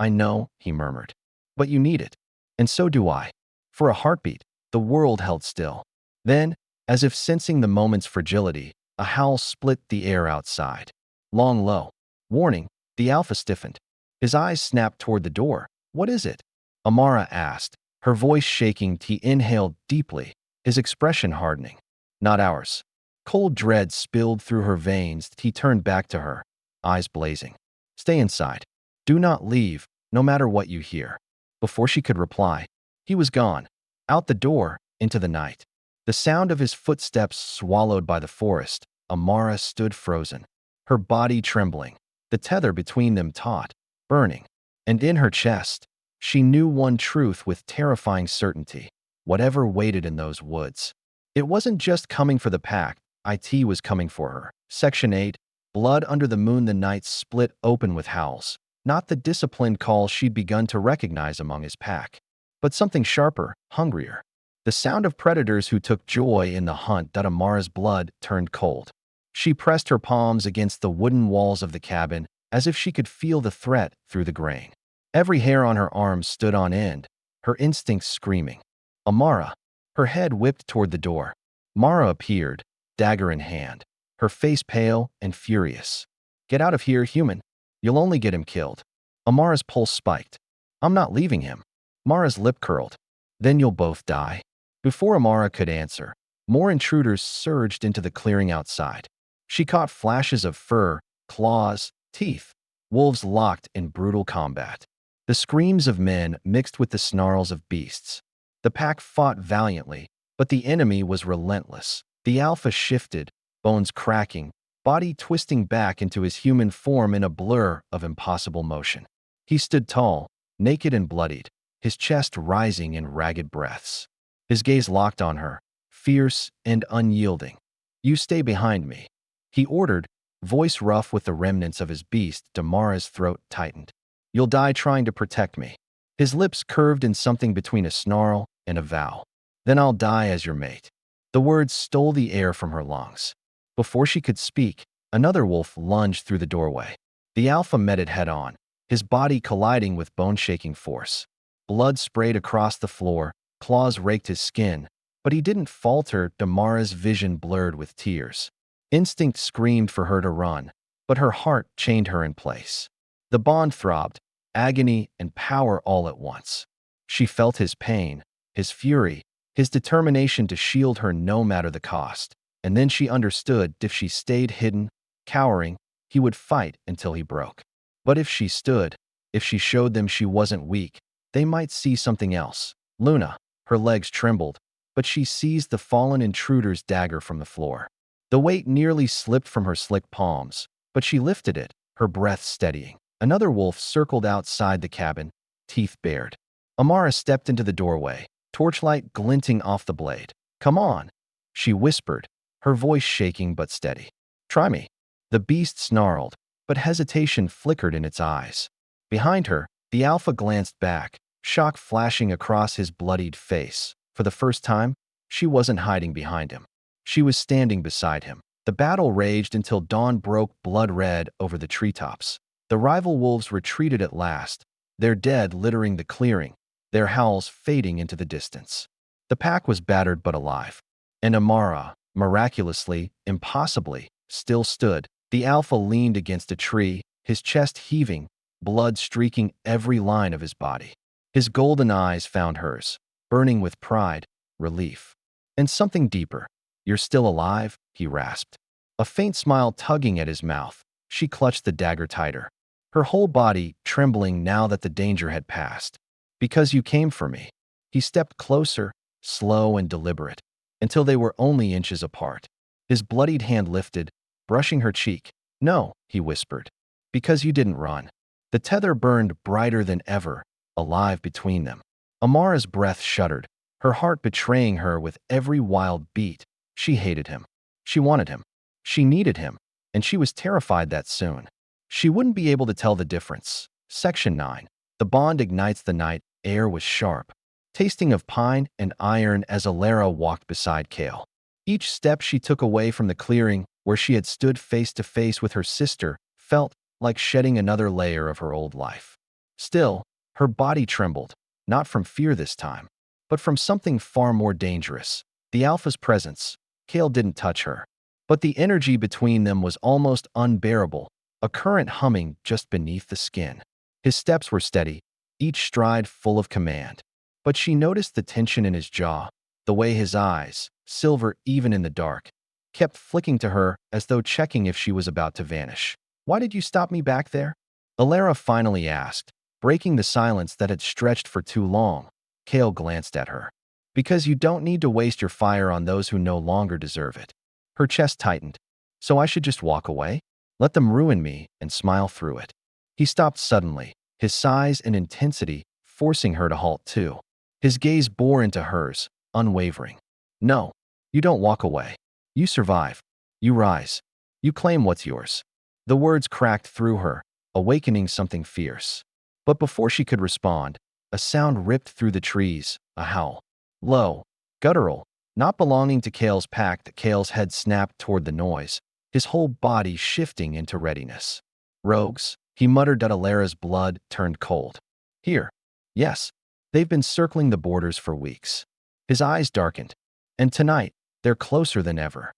"I know," he murmured. "But you need it. And so do I." For a heartbeat, the world held still. Then, as if sensing the moment's fragility, a howl split the air outside. Long low. Warning, the Alpha stiffened. His eyes snapped toward the door. "What is it?" Amara asked, her voice shaking. He inhaled deeply, his expression hardening. "Not ours." Cold dread spilled through her veins. He turned back to her, eyes blazing. "Stay inside. Do not leave, no matter what you hear." Before she could reply, he was gone, out the door, into the night. The sound of his footsteps swallowed by the forest. Amara stood frozen, her body trembling, the tether between them taut, burning. And in her chest, she knew one truth with terrifying certainty. Whatever waited in those woods, it wasn't just coming for the pack, it was coming for her. Section 8, Blood Under the Moon. The night split open with howls, not the disciplined call she'd begun to recognize among his pack, but something sharper, hungrier. The sound of predators who took joy in the hunt. Amara's blood turned cold. She pressed her palms against the wooden walls of the cabin as if she could feel the threat through the grain. Every hair on her arms stood on end, her instincts screaming. Amara. Her head whipped toward the door. Mara appeared, dagger in hand, her face pale and furious. Get out of here, human. You'll only get him killed. Amara's pulse spiked. I'm not leaving him. Mara's lip curled. Then you'll both die. Before Amara could answer, more intruders surged into the clearing outside. She caught flashes of fur, claws, teeth, wolves locked in brutal combat. The screams of men mixed with the snarls of beasts. The pack fought valiantly, but the enemy was relentless. The alpha shifted, bones cracking, body twisting back into his human form in a blur of impossible motion. He stood tall, naked and bloodied, his chest rising in ragged breaths. His gaze locked on her, fierce and unyielding. You stay behind me, he ordered, voice rough with the remnants of his beast. Damara's throat tightened. You'll die trying to protect me. His lips curved in something between a snarl and a vow. Then I'll die as your mate. The words stole the air from her lungs. Before she could speak, another wolf lunged through the doorway. The alpha met it head on, his body colliding with bone-shaking force. Blood sprayed across the floor, claws raked his skin, but he didn't falter. Damara's vision blurred with tears. Instinct screamed for her to run, but her heart chained her in place. The bond throbbed, agony and power all at once. She felt his pain, his fury, his determination to shield her no matter the cost. And then she understood if she stayed hidden, cowering, he would fight until he broke. But if she stood, if she showed them she wasn't weak, they might see something else. Luna, her legs trembled, but she seized the fallen intruder's dagger from the floor. The weight nearly slipped from her slick palms, but she lifted it, her breath steadying. Another wolf circled outside the cabin, teeth bared. Amara stepped into the doorway, torchlight glinting off the blade. Come on, she whispered, her voice shaking but steady. Try me. The beast snarled, but hesitation flickered in its eyes. Behind her, the alpha glanced back, shock flashing across his bloodied face. For the first time, she wasn't hiding behind him. She was standing beside him. The battle raged until dawn broke blood red over the treetops. The rival wolves retreated at last, their dead littering the clearing, their howls fading into the distance. The pack was battered but alive. And Amara, miraculously, impossibly, still stood. The alpha leaned against a tree, his chest heaving, blood streaking every line of his body. His golden eyes found hers, burning with pride, relief, and something deeper. You're still alive, he rasped. A faint smile tugging at his mouth, she clutched the dagger tighter, her whole body trembling now that the danger had passed. Because you came for me. He stepped closer, slow and deliberate, until they were only inches apart. His bloodied hand lifted, brushing her cheek. No, he whispered. Because you didn't run. The tether burned brighter than ever, alive between them. Amara's breath shuddered, her heart betraying her with every wild beat. She hated him. She wanted him. She needed him, and she was terrified that soon she wouldn't be able to tell the difference. Section 9. The bond ignites the night. Air was sharp, tasting of pine and iron as Alara walked beside Kale. Each step she took away from the clearing, where she had stood face to face with her sister, felt like shedding another layer of her old life. Still, her body trembled, not from fear this time, but from something far more dangerous. The alpha's presence. Kale didn't touch her, but the energy between them was almost unbearable, a current humming just beneath the skin. His steps were steady, each stride full of command, but she noticed the tension in his jaw, the way his eyes, silver even in the dark, kept flicking to her as though checking if she was about to vanish. Why did you stop me back there? Alara finally asked, breaking the silence that had stretched for too long. Kale glanced at her. Because you don't need to waste your fire on those who no longer deserve it. Her chest tightened. So I should just walk away? Let them ruin me and smile through it. He stopped suddenly, his size and intensity forcing her to halt too. His gaze bore into hers, unwavering. No, you don't walk away. You survive. You rise. You claim what's yours. The words cracked through her, awakening something fierce. But before she could respond, a sound ripped through the trees, a howl. Low, guttural, not belonging to Kale's pack. Kale's head snapped toward the noise, his whole body shifting into readiness. Rogues, he muttered that Alara's blood turned cold. Here. Yes. They've been circling the borders for weeks. His eyes darkened. And tonight, they're closer than ever.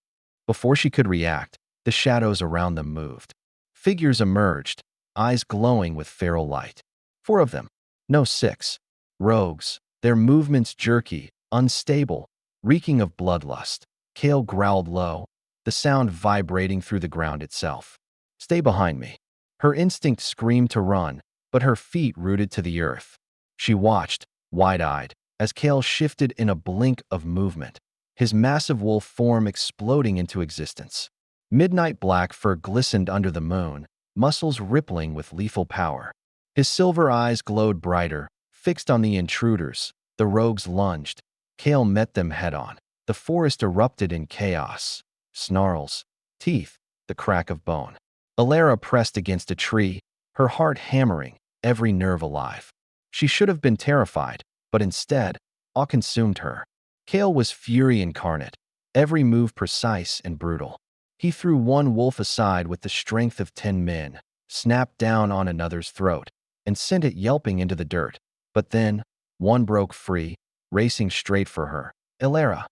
Before she could react, the shadows around them moved. Figures emerged, eyes glowing with feral light. 4 of them. No 6. Rogues, their movements jerky, unstable, reeking of bloodlust. Kale growled low, the sound vibrating through the ground itself. Stay behind me. Her instinct screamed to run, but her feet rooted to the earth. She watched, wide-eyed, as Kale shifted in a blink of movement, his massive wolf form exploding into existence. Midnight black fur glistened under the moon, muscles rippling with lethal power. His silver eyes glowed brighter, fixed on the intruders. The rogues lunged. Kale met them head-on. The forest erupted in chaos. Snarls, teeth, the crack of bone. Alara pressed against a tree, her heart hammering, every nerve alive. She should have been terrified, but instead, awe consumed her. Kale was fury incarnate, every move precise and brutal. He threw one wolf aside with the strength of 10 men, snapped down on another's throat, and sent it yelping into the dirt. But then, one broke free, racing straight for her. Alara.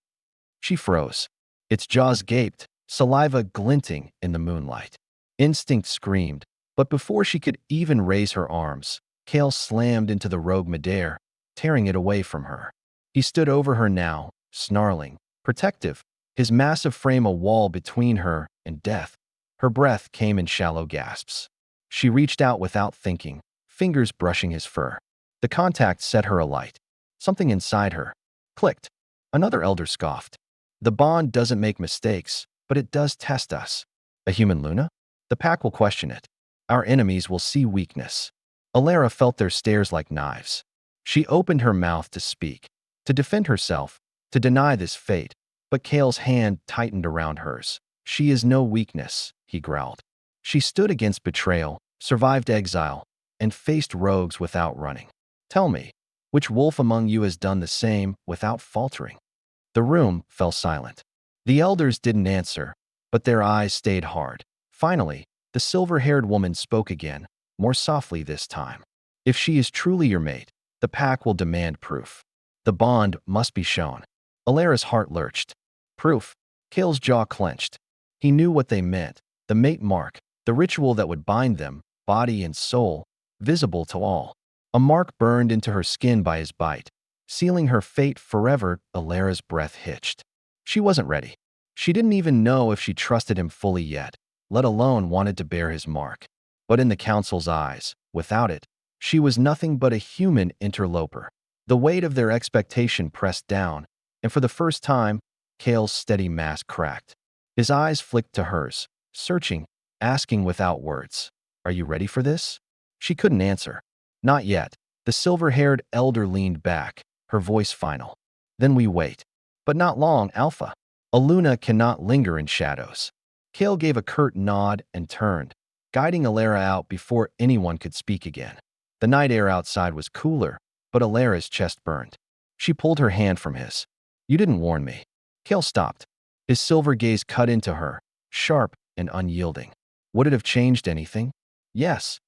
She froze. Its jaws gaped, saliva glinting in the moonlight. Instinct screamed, but before she could even raise her arms, Kale slammed into the rogue midair, tearing it away from her. He stood over her now, snarling, protective, his massive frame a wall between her and death. Her breath came in shallow gasps. She reached out without thinking, fingers brushing his fur. The contact set her alight. Something inside her clicked. Another elder scoffed. The bond doesn't make mistakes, but it does test us. A human Luna? The pack will question it. Our enemies will see weakness. Alara felt their stares like knives. She opened her mouth to speak, to defend herself, to deny this fate, but Kale's hand tightened around hers. She is no weakness, he growled. She stood against betrayal, survived exile, and faced rogues without running. Tell me, which wolf among you has done the same without faltering? The room fell silent. The elders didn't answer, but their eyes stayed hard. Finally, the silver-haired woman spoke again, more softly this time. If she is truly your mate, the pack will demand proof. The bond must be shown. Alara's heart lurched. Proof. Kale's jaw clenched. He knew what they meant. The mate mark, the ritual that would bind them, body and soul, visible to all. A mark burned into her skin by his bite, sealing her fate forever. Alara's breath hitched. She wasn't ready. She didn't even know if she trusted him fully yet, let alone wanted to bear his mark. But in the council's eyes, without it, she was nothing but a human interloper. The weight of their expectation pressed down, and for the first time, Kale's steady mask cracked. His eyes flicked to hers, searching, asking without words. Are you ready for this? She couldn't answer. Not yet. The silver-haired elder leaned back, her voice final. Then we wait. But not long, Alpha. A Luna cannot linger in shadows. Kale gave a curt nod and turned, guiding Alara out before anyone could speak again. The night air outside was cooler, but Alara's chest burned. She pulled her hand from his. You didn't warn me. Kale stopped. His silver gaze cut into her, sharp and unyielding. Would it have changed anything? Yes.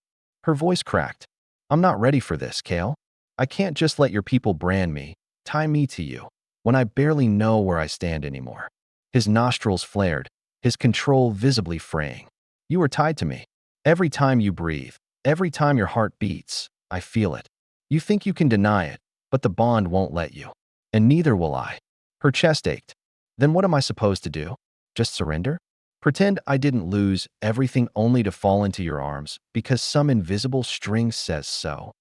Her voice cracked. I'm not ready for this, Kale. I can't just let your people brand me, tie me to you, when I barely know where I stand anymore. His nostrils flared, his control visibly fraying. You are tied to me. Every time you breathe, every time your heart beats, I feel it. You think you can deny it, but the bond won't let you. And neither will I. Her chest ached. Then what am I supposed to do? Just surrender? Pretend I didn't lose everything only to fall into your arms because some invisible string says so.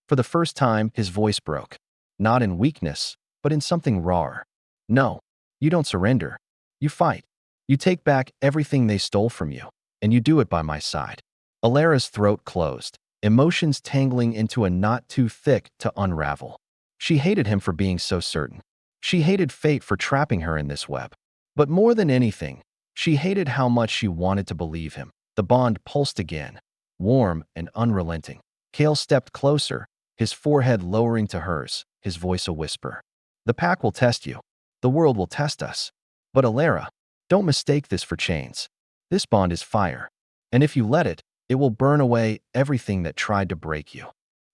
For the first time, his voice broke. Not in weakness, but in something rawer. No, you don't surrender. You fight. You take back everything they stole from you, and you do it by my side. Alara's throat closed, emotions tangling into a knot too thick to unravel. She hated him for being so certain. She hated fate for trapping her in this web. But more than anything, she hated how much she wanted to believe him. The bond pulsed again, warm and unrelenting. Kale stepped closer, his forehead lowering to hers, his voice a whisper. The pack will test you. The world will test us. But Alara, don't mistake this for chains. This bond is fire, and if you let it, it will burn away everything that tried to break you.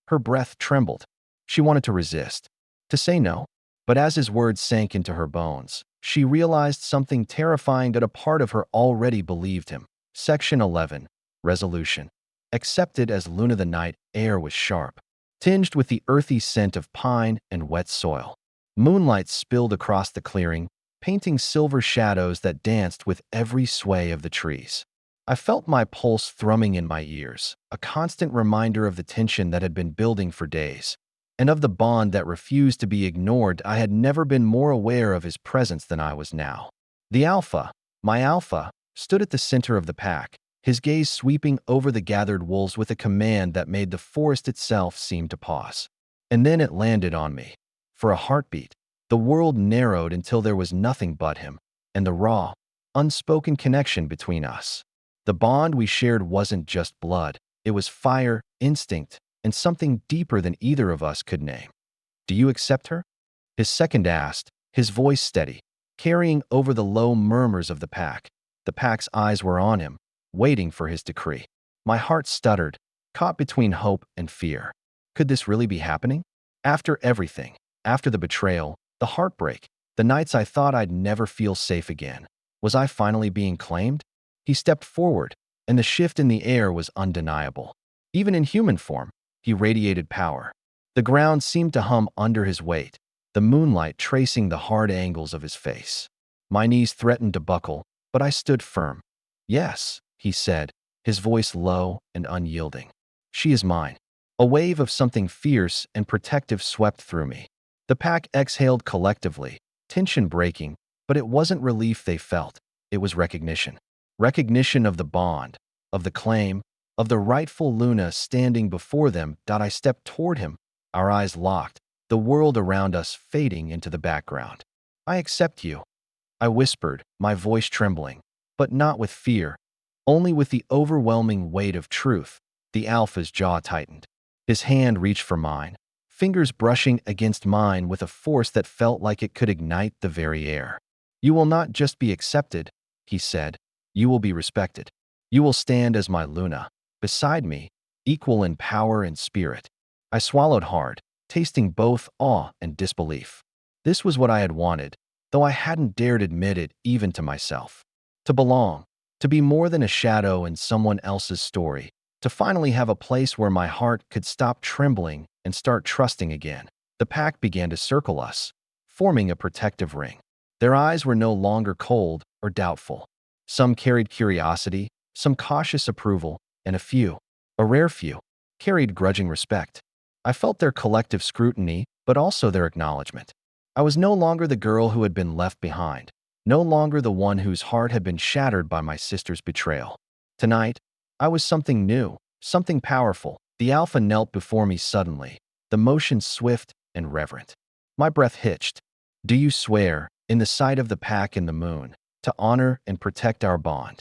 Her breath trembled. She wanted to resist, to say no, but as his words sank into her bones, she realized something terrifying that a part of her already believed him. Section 11. Resolution. Accepted as Luna. The night air was sharp, tinged with the earthy scent of pine and wet soil. Moonlight spilled across the clearing, painting silver shadows that danced with every sway of the trees. I felt my pulse thrumming in my ears, a constant reminder of the tension that had been building for days, and of the bond that refused to be ignored. I had never been more aware of his presence than I was now. The alpha, my alpha, stood at the center of the pack, his gaze sweeping over the gathered wolves with a command that made the forest itself seem to pause. And then it landed on me. For a heartbeat, the world narrowed until there was nothing but him, and the raw, unspoken connection between us. The bond we shared wasn't just blood, it was fire, instinct, and something deeper than either of us could name. Do you accept her? His second asked, his voice steady, carrying over the low murmurs of the pack. The pack's eyes were on him, waiting for his decree. My heart stuttered, caught between hope and fear. Could this really be happening? After everything, after the betrayal, the heartbreak, the nights I thought I'd never feel safe again, was I finally being claimed? He stepped forward, and the shift in the air was undeniable. Even in human form, he radiated power. The ground seemed to hum under his weight, the moonlight tracing the hard angles of his face. My knees threatened to buckle, but I stood firm. Yes, he said, his voice low and unyielding. She is mine. A wave of something fierce and protective swept through me. The pack exhaled collectively, tension breaking, but it wasn't relief they felt. It was recognition. Recognition of the bond, of the claim, of the rightful Luna standing before them. I stepped toward him, our eyes locked, the world around us fading into the background. I accept you, I whispered, my voice trembling, but not with fear, only with the overwhelming weight of truth. The alpha's jaw tightened. His hand reached for mine, fingers brushing against mine with a force that felt like it could ignite the very air. You will not just be accepted, he said, you will be respected. You will stand as my Luna, beside me, equal in power and spirit. I swallowed hard, tasting both awe and disbelief. This was what I had wanted, though I hadn't dared admit it even to myself. To belong, to be more than a shadow in someone else's story, to finally have a place where my heart could stop trembling and start trusting again. The pack began to circle us, forming a protective ring. Their eyes were no longer cold or doubtful. Some carried curiosity, some cautious approval, and a rare few, carried grudging respect. I felt their collective scrutiny, but also their acknowledgement. I was no longer the girl who had been left behind, no longer the one whose heart had been shattered by my sister's betrayal. Tonight, I was something new, something powerful. The alpha knelt before me suddenly, the motion swift and reverent. My breath hitched. Do you swear, in the sight of the pack and the moon, to honor and protect our bond?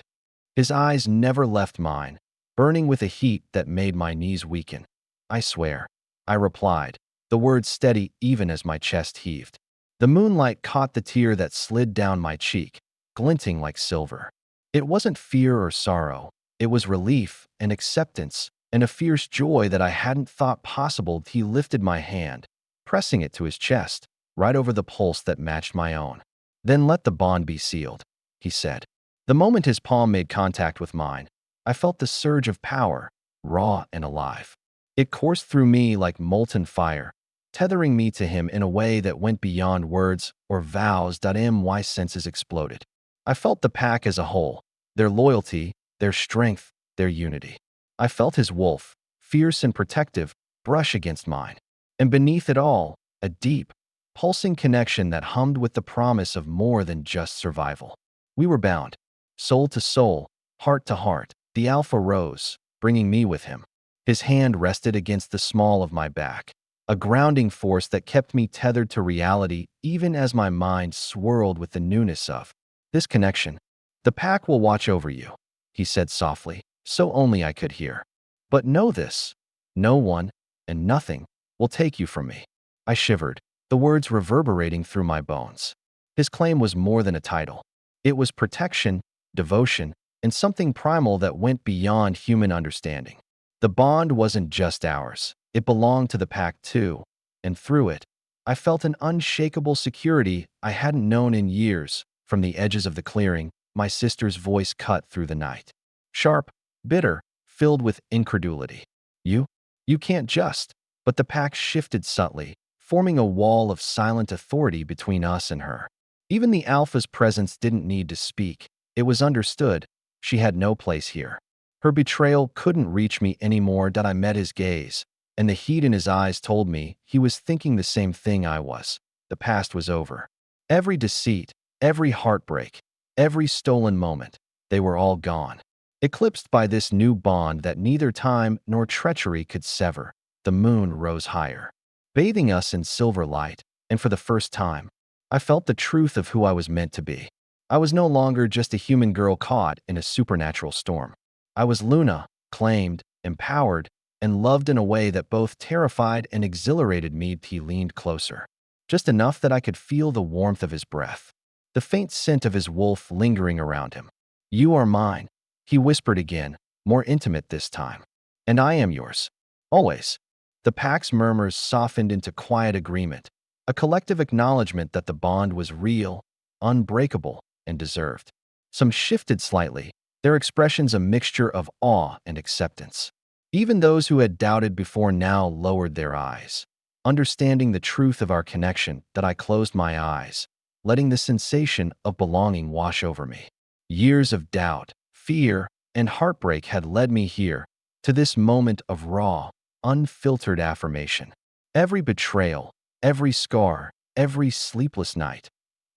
His eyes never left mine, burning with a heat that made my knees weaken. I swear, I replied, the words steady even as my chest heaved. The moonlight caught the tear that slid down my cheek, glinting like silver. It wasn't fear or sorrow, it was relief and acceptance and a fierce joy that I hadn't thought possible. He lifted my hand, pressing it to his chest, right over the pulse that matched my own. Then let the bond be sealed, he said. The moment his palm made contact with mine, I felt the surge of power, raw and alive. It coursed through me like molten fire, tethering me to him in a way that went beyond words or vows. My senses exploded. I felt the pack as a whole, their loyalty, their strength, their unity. I felt his wolf, fierce and protective, brush against mine. And beneath it all, a deep, pulsing connection that hummed with the promise of more than just survival. We were bound, soul to soul, heart to heart. The alpha rose, bringing me with him. His hand rested against the small of my back, a grounding force that kept me tethered to reality even as my mind swirled with the newness of this connection. The pack will watch over you, he said softly, so only I could hear. But know this, no one and nothing will take you from me. I shivered, the words reverberating through my bones. His claim was more than a title. It was protection, devotion, and something primal that went beyond human understanding. The bond wasn't just ours. It belonged to the pack too, and through it, I felt an unshakable security I hadn't known in years. From the edges of the clearing, my sister's voice cut through the night. Sharp, bitter, filled with incredulity. You? You can't just. But the pack shifted subtly, forming a wall of silent authority between us and her. Even the Alpha's presence didn't need to speak. It was understood. She had no place here. Her betrayal couldn't reach me anymore. That I met his gaze, and the heat in his eyes told me he was thinking the same thing I was. The past was over. Every deceit, every heartbreak, every stolen moment, they were all gone. Eclipsed by this new bond that neither time nor treachery could sever, the moon rose higher, bathing us in silver light, and for the first time, I felt the truth of who I was meant to be. I was no longer just a human girl caught in a supernatural storm. I was Luna, claimed, empowered, and loved in a way that both terrified and exhilarated me. He leaned closer, just enough that I could feel the warmth of his breath, the faint scent of his wolf lingering around him. You are mine, he whispered again, more intimate this time. And I am yours. Always. The pack's murmurs softened into quiet agreement, a collective acknowledgement that the bond was real, unbreakable, and deserved. Some shifted slightly, their expressions a mixture of awe and acceptance. Even those who had doubted before now lowered their eyes, understanding the truth of our connection. That I closed my eyes, letting the sensation of belonging wash over me. Years of doubt, fear, and heartbreak had led me here, to this moment of raw, unfiltered affirmation. Every betrayal, every scar, every sleepless night,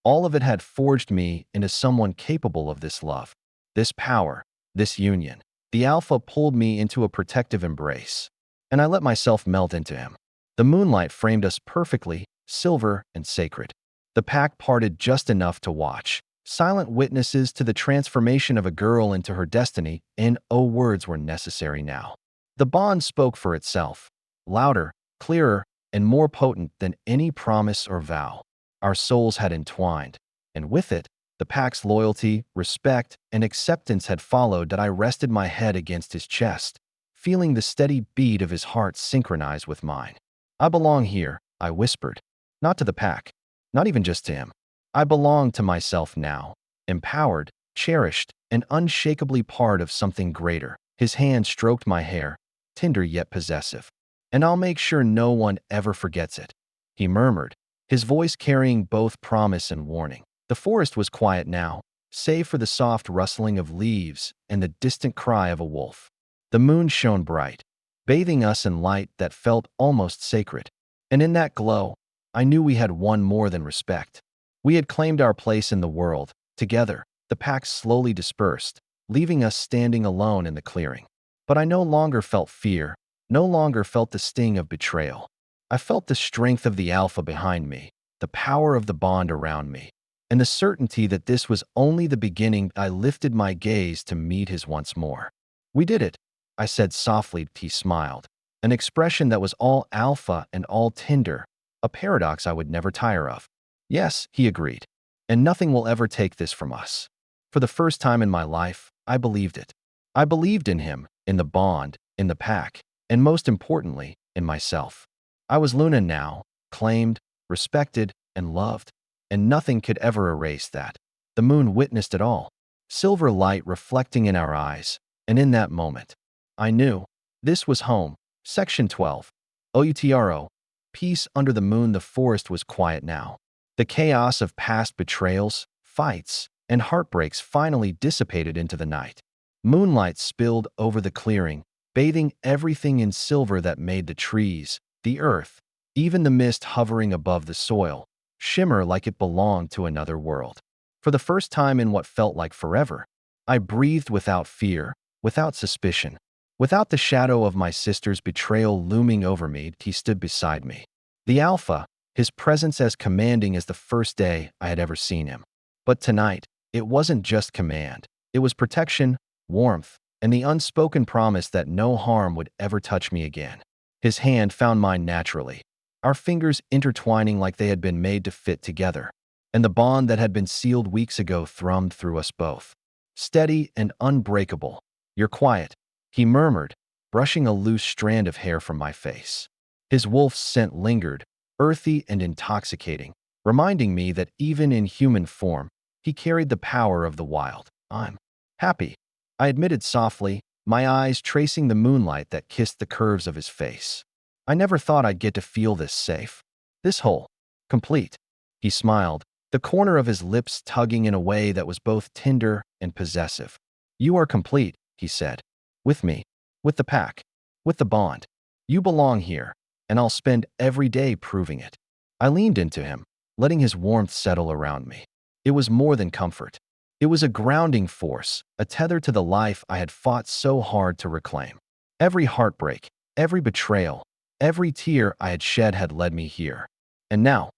all of it had forged me into someone capable of this love, this power, this union. The Alpha pulled me into a protective embrace, and I let myself melt into him. The moonlight framed us perfectly, silver and sacred. The pack parted just enough to watch, silent witnesses to the transformation of a girl into her destiny, and oh, words were necessary now. The bond spoke for itself, louder, clearer, and more potent than any promise or vow. Our souls had entwined, and with it, the pack's loyalty, respect, and acceptance had followed. That I rested my head against his chest, feeling the steady beat of his heart synchronize with mine. I belong here, I whispered. Not to the pack, not even just to him. I belong to myself now, empowered, cherished, and unshakably part of something greater. His hand stroked my hair, tender yet possessive. And I'll make sure no one ever forgets it, he murmured, his voice carrying both promise and warning. The forest was quiet now, save for the soft rustling of leaves and the distant cry of a wolf. The moon shone bright, bathing us in light that felt almost sacred. And in that glow, I knew we had won more than respect. We had claimed our place in the world. Together, the pack slowly dispersed, leaving us standing alone in the clearing. But I no longer felt fear, no longer felt the sting of betrayal. I felt the strength of the Alpha behind me, the power of the bond around me, and the certainty that this was only the beginning. I lifted my gaze to meet his once more. We did it, I said softly. He smiled, an expression that was all alpha and all tender, a paradox I would never tire of. Yes, he agreed, and nothing will ever take this from us. For the first time in my life, I believed it. I believed in him, in the bond, in the pack, and most importantly, in myself. I was Luna now, claimed, respected, and loved, and nothing could ever erase that. The moon witnessed it all, silver light reflecting in our eyes, and in that moment, I knew this was home. Section 12. OUTRO. Peace under the moon. The forest was quiet now. The chaos of past betrayals, fights, and heartbreaks finally dissipated into the night. Moonlight spilled over the clearing, bathing everything in silver that made the trees, the earth, even the mist hovering above the soil, shimmer like it belonged to another world. For the first time in what felt like forever, I breathed without fear, without suspicion, without the shadow of my sister's betrayal looming over me. He stood beside me. The Alpha, his presence as commanding as the first day I had ever seen him. But tonight, it wasn't just command. It was protection, warmth, and the unspoken promise that no harm would ever touch me again. His hand found mine naturally, our fingers intertwining like they had been made to fit together, and the bond that had been sealed weeks ago thrummed through us both. steady and unbreakable. You're quiet, he murmured, brushing a loose strand of hair from my face. His wolf's scent lingered, earthy and intoxicating, reminding me that even in human form, he carried the power of the wild. I'm happy, I admitted softly, my eyes tracing the moonlight that kissed the curves of his face. I never thought I'd get to feel this safe. This whole, complete. He smiled, the corner of his lips tugging in a way that was both tender and possessive. You are complete, he said. With me, with the pack, with the bond. You belong here, and I'll spend every day proving it. I leaned into him, letting his warmth settle around me. It was more than comfort. It was a grounding force, a tether to the life I had fought so hard to reclaim. Every heartbreak, every betrayal, every tear I had shed had led me here. And now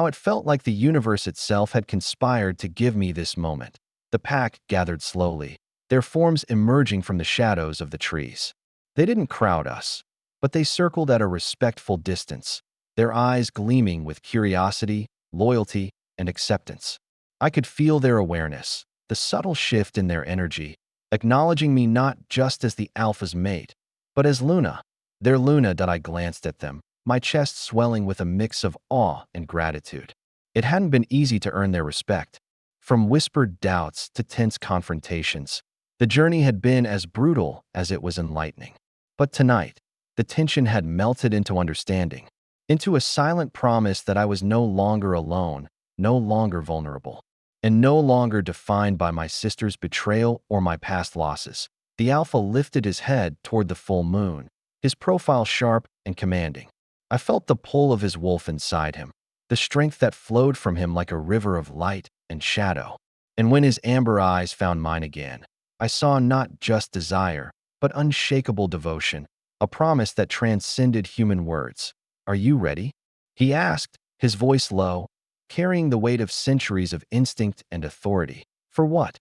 it felt like the universe itself had conspired to give me this moment. The pack gathered slowly, their forms emerging from the shadows of the trees. They didn't crowd us, but they circled at a respectful distance, their eyes gleaming with curiosity, loyalty, and acceptance. I could feel their awareness, the subtle shift in their energy, acknowledging me not just as the alpha's mate, but as Luna. Their Luna. I glanced at them, my chest swelling with a mix of awe and gratitude. It hadn't been easy to earn their respect. From whispered doubts to tense confrontations, the journey had been as brutal as it was enlightening. But tonight, the tension had melted into understanding, into a silent promise that I was no longer alone, no longer vulnerable, and no longer defined by my sister's betrayal or my past losses. The alpha lifted his head toward the full moon, his profile sharp and commanding. I felt the pull of his wolf inside him, the strength that flowed from him like a river of light and shadow. And when his amber eyes found mine again, I saw not just desire, but unshakable devotion, a promise that transcended human words. Are you ready? He asked, his voice low, carrying the weight of centuries of instinct and authority. For what?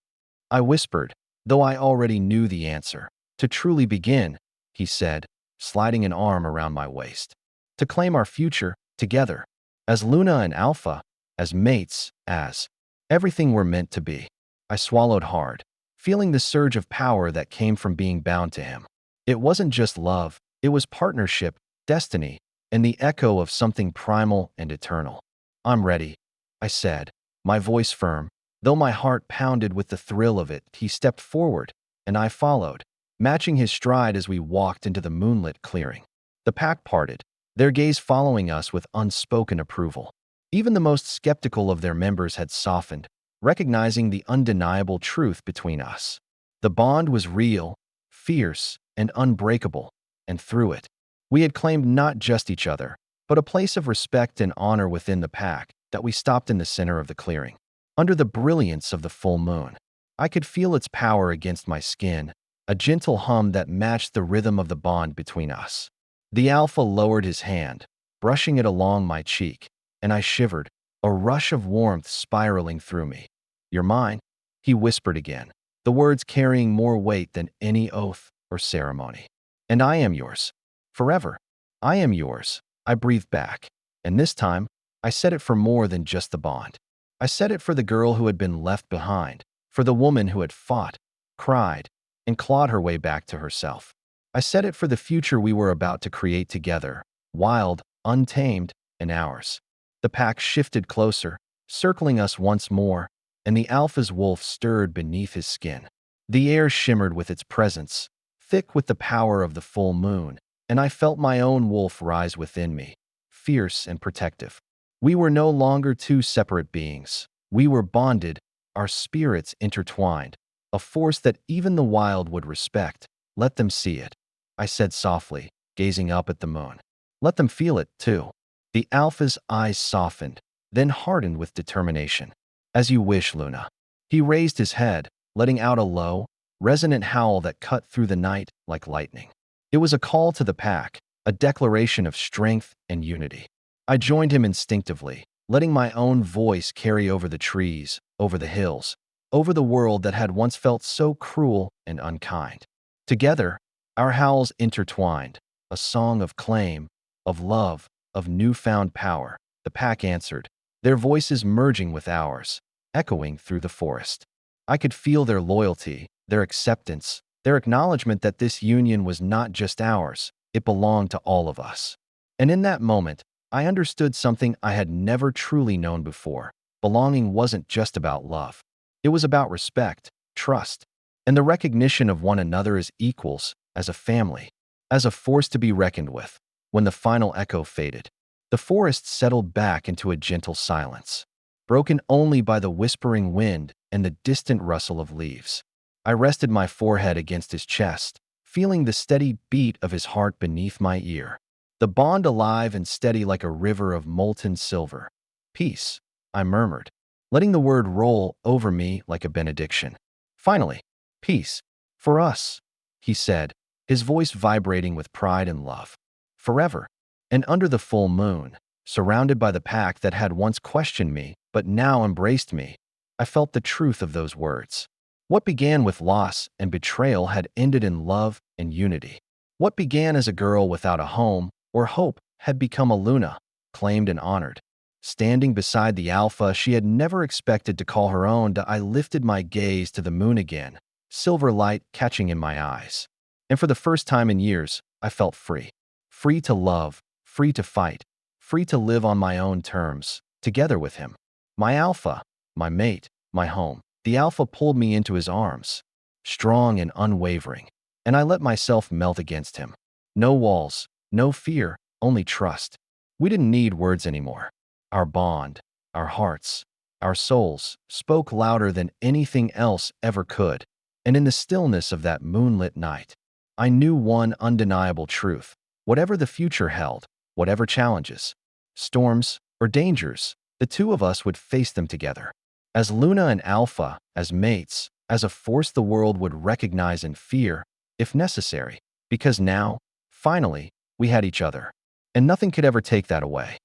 I whispered, though I already knew the answer. To truly begin, he said, sliding an arm around my waist. To claim our future, together, as Luna and Alpha, as mates, as everything we're meant to be. I swallowed hard, feeling the surge of power that came from being bound to him. It wasn't just love, it was partnership, destiny, and the echo of something primal and eternal. I'm ready, I said, my voice firm. Though my heart pounded with the thrill of it, he stepped forward, and I followed, matching his stride as we walked into the moonlit clearing. The pack parted, their gaze following us with unspoken approval. Even the most skeptical of their members had softened, recognizing the undeniable truth between us. The bond was real, fierce, and unbreakable, and through it, we had claimed not just each other, but a place of respect and honor within the pack. That we stopped in the center of the clearing. Under the brilliance of the full moon, I could feel its power against my skin, a gentle hum that matched the rhythm of the bond between us. The alpha lowered his hand, brushing it along my cheek, and I shivered, a rush of warmth spiraling through me. You're mine, he whispered again, the words carrying more weight than any oath or ceremony. And I am yours. Forever. I am yours, I breathed back, and this time, I said it for more than just the bond. I said it for the girl who had been left behind, for the woman who had fought, cried, and clawed her way back to herself. I said it for the future we were about to create together, wild, untamed, and ours. The pack shifted closer, circling us once more, and the alpha's wolf stirred beneath his skin. The air shimmered with its presence, thick with the power of the full moon, and I felt my own wolf rise within me, fierce and protective. We were no longer two separate beings. We were bonded, our spirits intertwined, a force that even the wild would respect. Let them see it, I said softly, gazing up at the moon. Let them feel it, too. The alpha's eyes softened, then hardened with determination. As you wish, Luna. He raised his head, letting out a low, resonant howl that cut through the night like lightning. It was a call to the pack, a declaration of strength and unity. I joined him instinctively, letting my own voice carry over the trees, over the hills, over the world that had once felt so cruel and unkind. Together, our howls intertwined, a song of claim, of love, of newfound power. The pack answered, their voices merging with ours, echoing through the forest. I could feel their loyalty, their acceptance, their acknowledgement that this union was not just ours, it belonged to all of us. And in that moment, I understood something I had never truly known before. Belonging wasn't just about love. It was about respect, trust, and the recognition of one another as equals, as a family, as a force to be reckoned with. When the final echo faded, the forest settled back into a gentle silence, broken only by the whispering wind and the distant rustle of leaves. I rested my forehead against his chest, feeling the steady beat of his heart beneath my ear, the bond alive and steady like a river of molten silver. Peace, I murmured, letting the word roll over me like a benediction. Finally, peace, for us, he said, his voice vibrating with pride and love. Forever, and under the full moon, surrounded by the pack that had once questioned me but now embraced me, I felt the truth of those words. What began with loss and betrayal had ended in love and unity. What began as a girl without a home or hope had become a Luna, claimed and honored. Standing beside the Alpha she had never expected to call her own, I lifted my gaze to the moon again, silver light catching in my eyes. And for the first time in years, I felt free. Free to love, free to fight, free to live on my own terms, together with him. My Alpha, my mate, my home. The Alpha pulled me into his arms, strong and unwavering, and I let myself melt against him. No walls, no fear, only trust. We didn't need words anymore. Our bond, our hearts, our souls spoke louder than anything else ever could. And in the stillness of that moonlit night, I knew one undeniable truth. Whatever the future held, whatever challenges, storms, or dangers, the two of us would face them together. As Luna and Alpha, as mates, as a force the world would recognize and fear, if necessary, because now, finally, we had each other. And nothing could ever take that away.